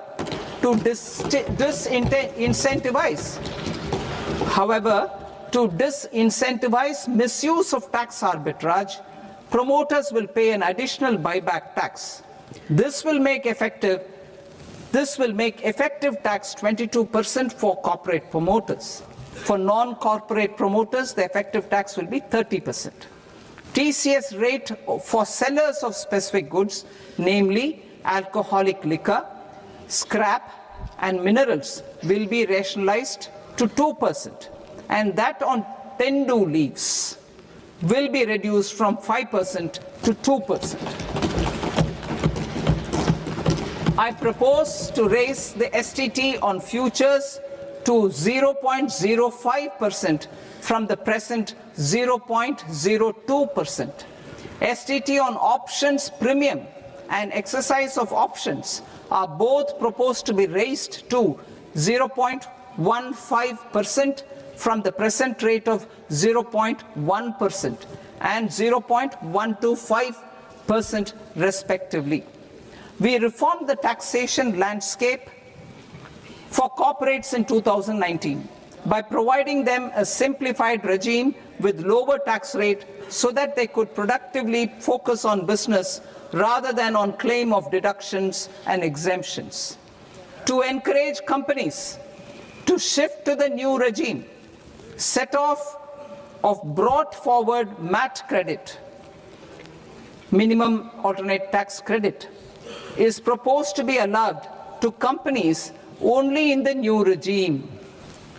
to disincentivize misuse of tax arbitrage, promoters will pay an additional buyback tax. This will make effective tax 22% for corporate promoters. For non-corporate promoters, the effective tax will be 30%. TCS rate for sellers of specific goods, namely alcoholic liquor, scrap, and minerals, will be rationalized to 2%, and that on tendu leaves will be reduced from 5% to 2%. I propose to raise the STT on futures to 0.05% from the present 0.02%. STT on options premium and exercise of options are both proposed to be raised to 0.15% from the present rate of 0.1% and 0.125% respectively. We reformed the taxation landscape for corporates in 2019 by providing them a simplified regime with lower tax rate so that they could productively focus on business rather than on claim of deductions and exemptions. To encourage companies to shift to the new regime, set off of brought forward MAT credit, minimum alternate tax credit, is proposed to be allowed to companies only in the new regime.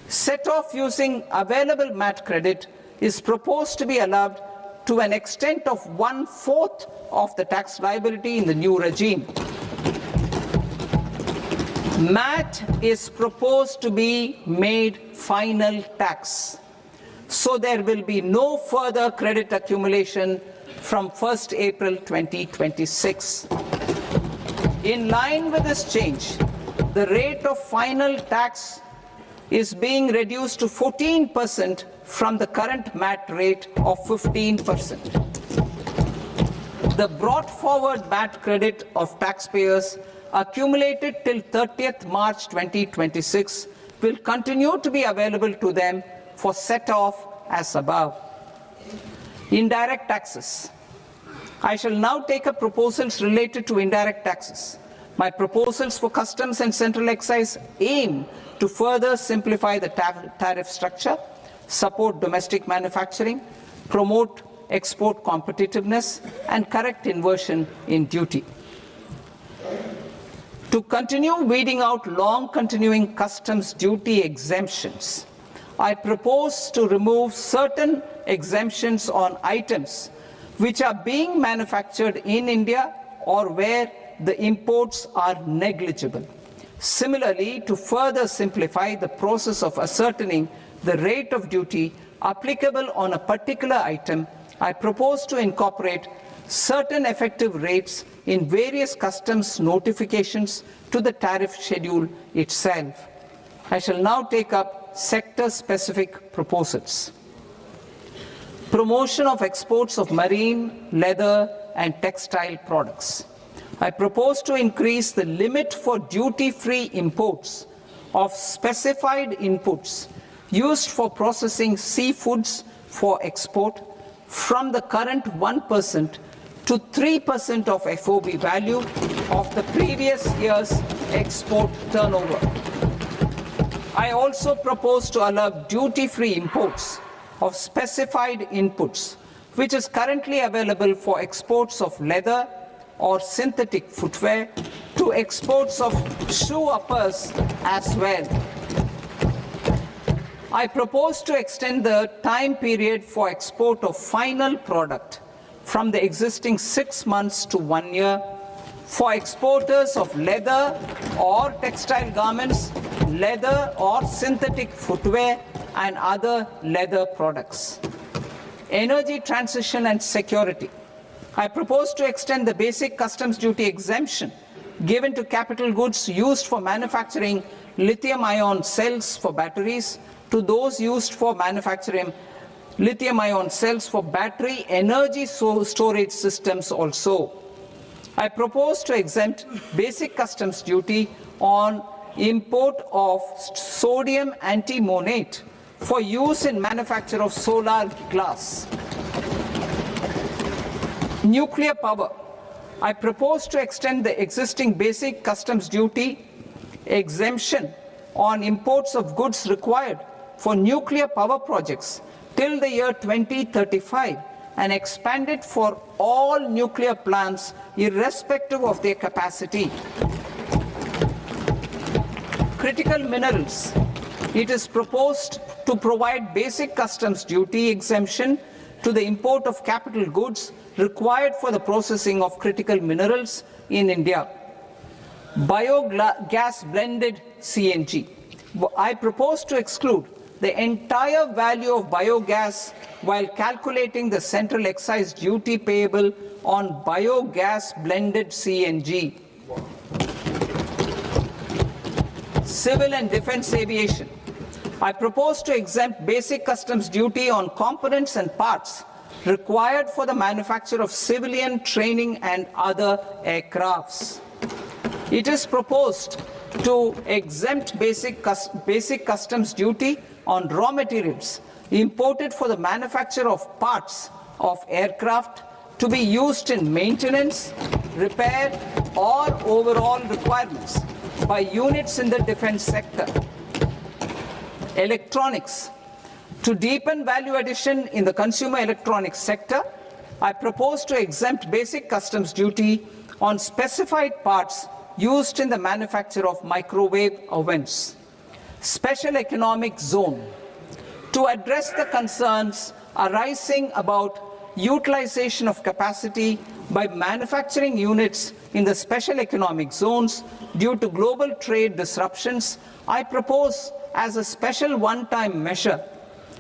Set off using available MAT credit is proposed to be allowed to an extent of 1/4 of the tax liability in the new regime. MAT is proposed to be made final tax, so there will be no further credit accumulation from 1st April 2026. In line with this change, the rate of final tax is being reduced to 14% from the current MAT rate of 15%. The brought forward MAT credit of taxpayers accumulated till 30th March 2026 will continue to be available to them for set-off as above. Indirect taxes. I shall now take up proposals related to indirect taxes. My proposals for customs and central excise aim to further simplify the tariff structure, support domestic manufacturing, promote export competitiveness, and correct inversion in duty. To continue weeding out long-continuing customs duty exemptions, I propose to remove certain exemptions on items which are being manufactured in India or where the imports are negligible. Similarly, to further simplify the process of ascertaining the rate of duty applicable on a particular item, I propose to incorporate certain effective rates in various customs notifications to the tariff schedule itself. I shall now take up sector-specific proposals. Promotion of exports of marine, leather, and textile products. I propose to increase the limit for duty-free imports of specified inputs used for processing seafoods for export from the current 1% to 3% of FOB value of the previous year's export turnover. I also propose to allow duty-free imports of specified inputs, which is currently available for exports of leather or synthetic footwear, to exports of shoe uppers as well. I propose to extend the time period for export of final product from the existing 6 months to 1 year for exporters of leather or textile garments, leather or synthetic footwear, and other leather products. Energy transition and security. I propose to extend the basic customs duty exemption given to capital goods used for manufacturing lithium-ion cells for batteries to those used for manufacturing lithium-ion cells for battery energy storage systems also. I propose to exempt basic customs duty on import of sodium antimonate for use in manufacture of solar glass. Nuclear power. I propose to extend the existing basic customs duty exemption on imports of goods required for nuclear power projects till the year 2035 and expand it for all nuclear plants irrespective of their capacity. Critical minerals. It is proposed to provide basic customs duty exemption to the import of capital goods required for the processing of critical minerals in India. Biogas blended CNG. I propose to exclude the entire value of biogas while calculating the central excise duty payable on biogas blended CNG. Civil and defense aviation. I propose to exempt basic customs duty on components and parts required for the manufacture of civilian training and other aircrafts. It is proposed to exempt basic customs duty on raw materials imported for the manufacture of parts of aircraft to be used in maintenance, repair, or overall requirements by units in the defense sector. Electronics. To deepen value addition in the consumer electronics sector, I propose to exempt basic customs duty on specified parts used in the manufacture of microwave ovens. Special economic zone. To address the concerns arising about utilization of capacity by manufacturing units in the special economic zones due to global trade disruptions, I propose as a special one-time measure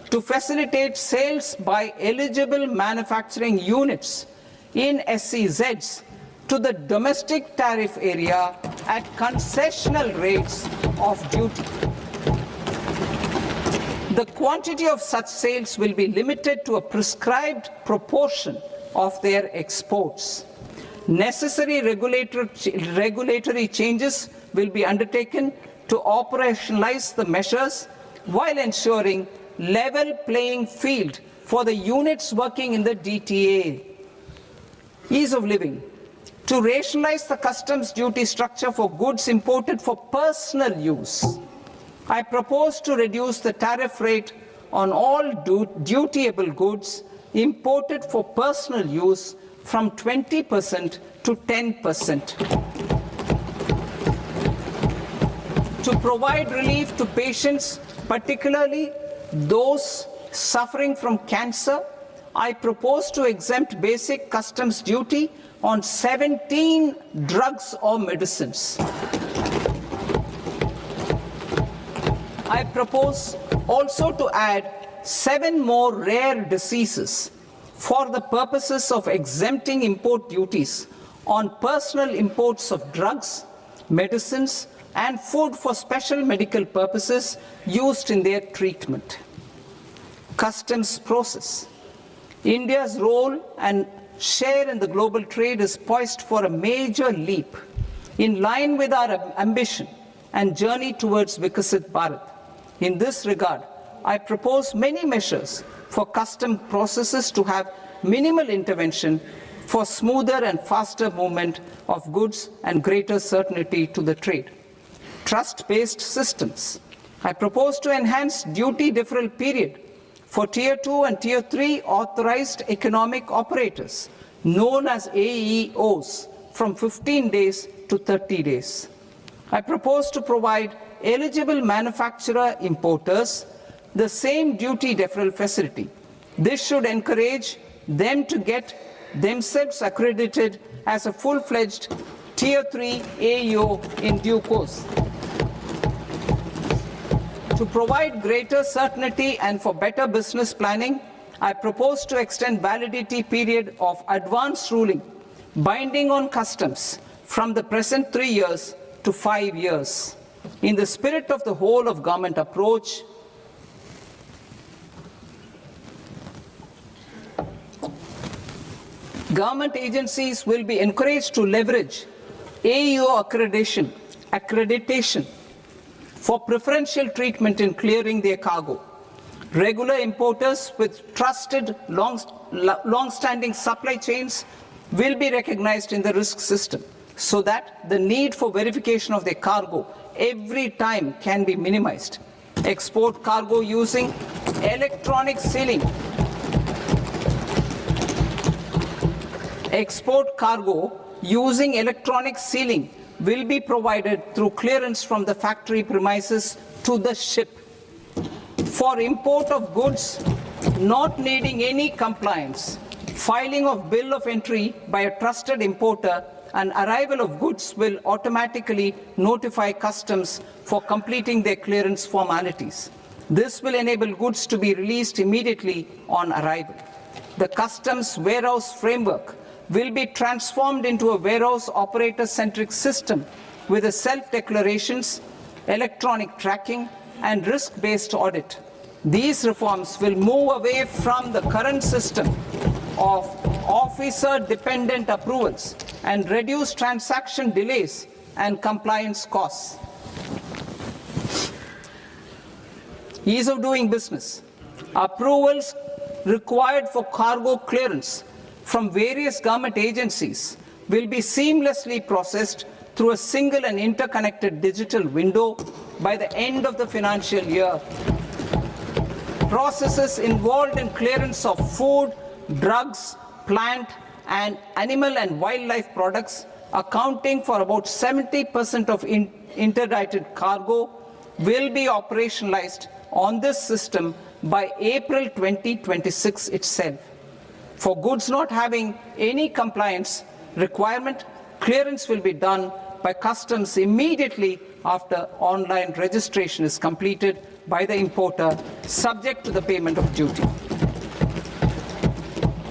to facilitate sales by eligible manufacturing units in SEZs to the domestic tariff area at concessional rates of duty. The quantity of such sales will be limited to a prescribed proportion of their exports. Necessary regulatory changes will be undertaken to operationalize the measures while ensuring level playing field for the units working in the DTA. Ease of living. To rationalize the customs duty structure for goods imported for personal use, I propose to reduce the tariff rate on all dutiable goods imported for personal use from 20% to 10%. To provide relief to patients, particularly those suffering from cancer, I propose to exempt basic customs duty on 17 drugs or medicines. I propose also to add 7 more rare diseases for the purposes of exempting import duties on personal imports of drugs, medicines, and food for special medical purposes used in their treatment. Customs process. India's role and share in the global trade is poised for a major leap in line with our ambition and journey towards Viksit Bharat. In this regard, I propose many measures for custom processes to have minimal intervention for smoother and faster movement of goods and greater certainty to the trade. Trust-based systems. I propose to enhance duty deferral period for Tier 2 and Tier 3 authorized economic operators, known as AEOs, from 15 days to 30 days. I propose to provide eligible manufacturer importers the same duty deferral facility. This should encourage them to get themselves accredited as a full-fledged Tier 3 AEO in due course. To provide greater certainty and for better business planning, I propose to extend validity period of advance ruling binding on customs from the present 3 years to 5 years. In the spirit of the whole of government approach, government agencies will be encouraged to leverage AEO accreditation for preferential treatment in clearing their cargo. Regular importers with trusted long-standing supply chains will be recognized in the risk system so that the need for verification of their cargo every time can be minimized. Export cargo using electronic sealing. Export cargo using electronic sealing will be provided through clearance from the factory premises to the ship. For import of goods not needing any compliance, filing of bill of entry by a trusted importer and arrival of goods will automatically notify customs for completing their clearance formalities. This will enable goods to be released immediately on arrival. The customs warehouse framework will be transformed into a warehouse operator-centric system with a self-declarations, electronic tracking, and risk-based audit. These reforms will move away from the current system of officer-dependent approvals and reduce transaction delays and compliance costs. Ease of doing business. Approvals required for cargo clearance from various government agencies will be seamlessly processed through a single and interconnected digital window by the end of the financial year. Processes involved in clearance of food, drugs, plant, and animal and wildlife products, accounting for about 70% of interdicted cargo, will be operationalized on this system by April 2026 itself. For goods not having any compliance requirement, clearance will be done by customs immediately after online registration is completed by the importer, subject to the payment of duty.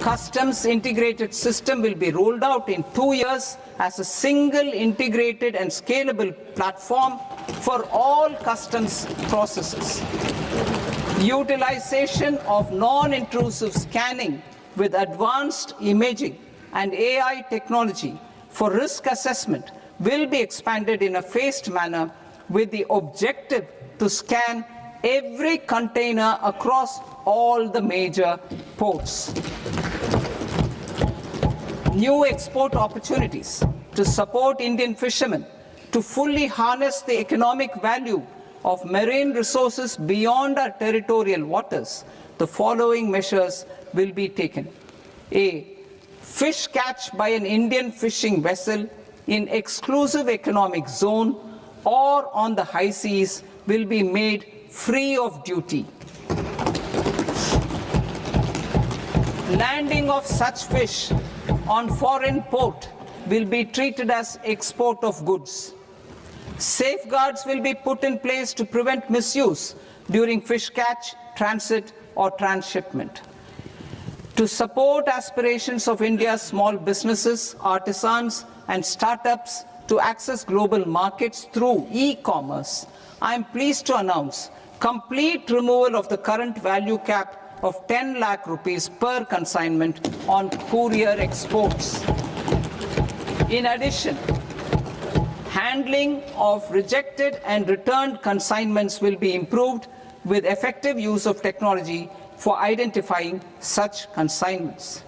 Customs integrated system will be rolled out in 2 years as a single integrated and scalable platform for all customs processes. Utilization of non-intrusive scanning with advanced imaging and AI technology for risk assessment will be expanded in a phased manner with the objective to scan every container across all the major ports. New export opportunities to support Indian fishermen to fully harness the economic value of marine resources beyond our territorial waters. The following measures will be taken. A. Fish catch by an Indian fishing vessel in exclusive economic zone or on the high seas will be made free of duty. Landing of such fish on foreign port will be treated as export of goods. Safeguards will be put in place to prevent misuse during fish catch, transit or transshipment. To support aspirations of India's small businesses, artisans and startups to access global markets through e-commerce, I am pleased to announce complete removal of the current value cap of 10 lakh rupees per consignment on courier exports. In addition, handling of rejected and returned consignments will be improved with effective use of technology for identifying such consignments.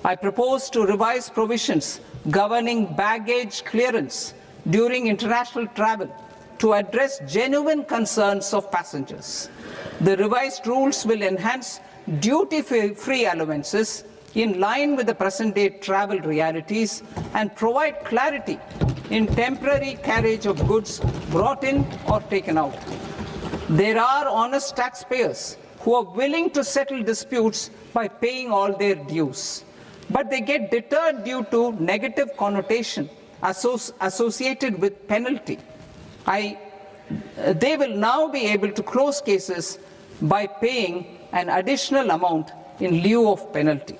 I propose to revise provisions governing baggage clearance during international travel to address genuine concerns of passengers. The revised rules will enhance duty-free allowances in line with the present-day travel realities and provide clarity in temporary carriage of goods brought in or taken out. There are honest taxpayers who are willing to settle disputes by paying all their dues, but they get deterred due to negative connotation associated with penalty. They will now be able to close cases by paying an additional amount in lieu of penalty.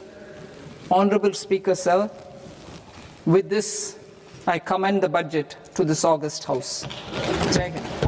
Honorable Speaker, sir, with this, I commend the budget to this august House. Jai Hind.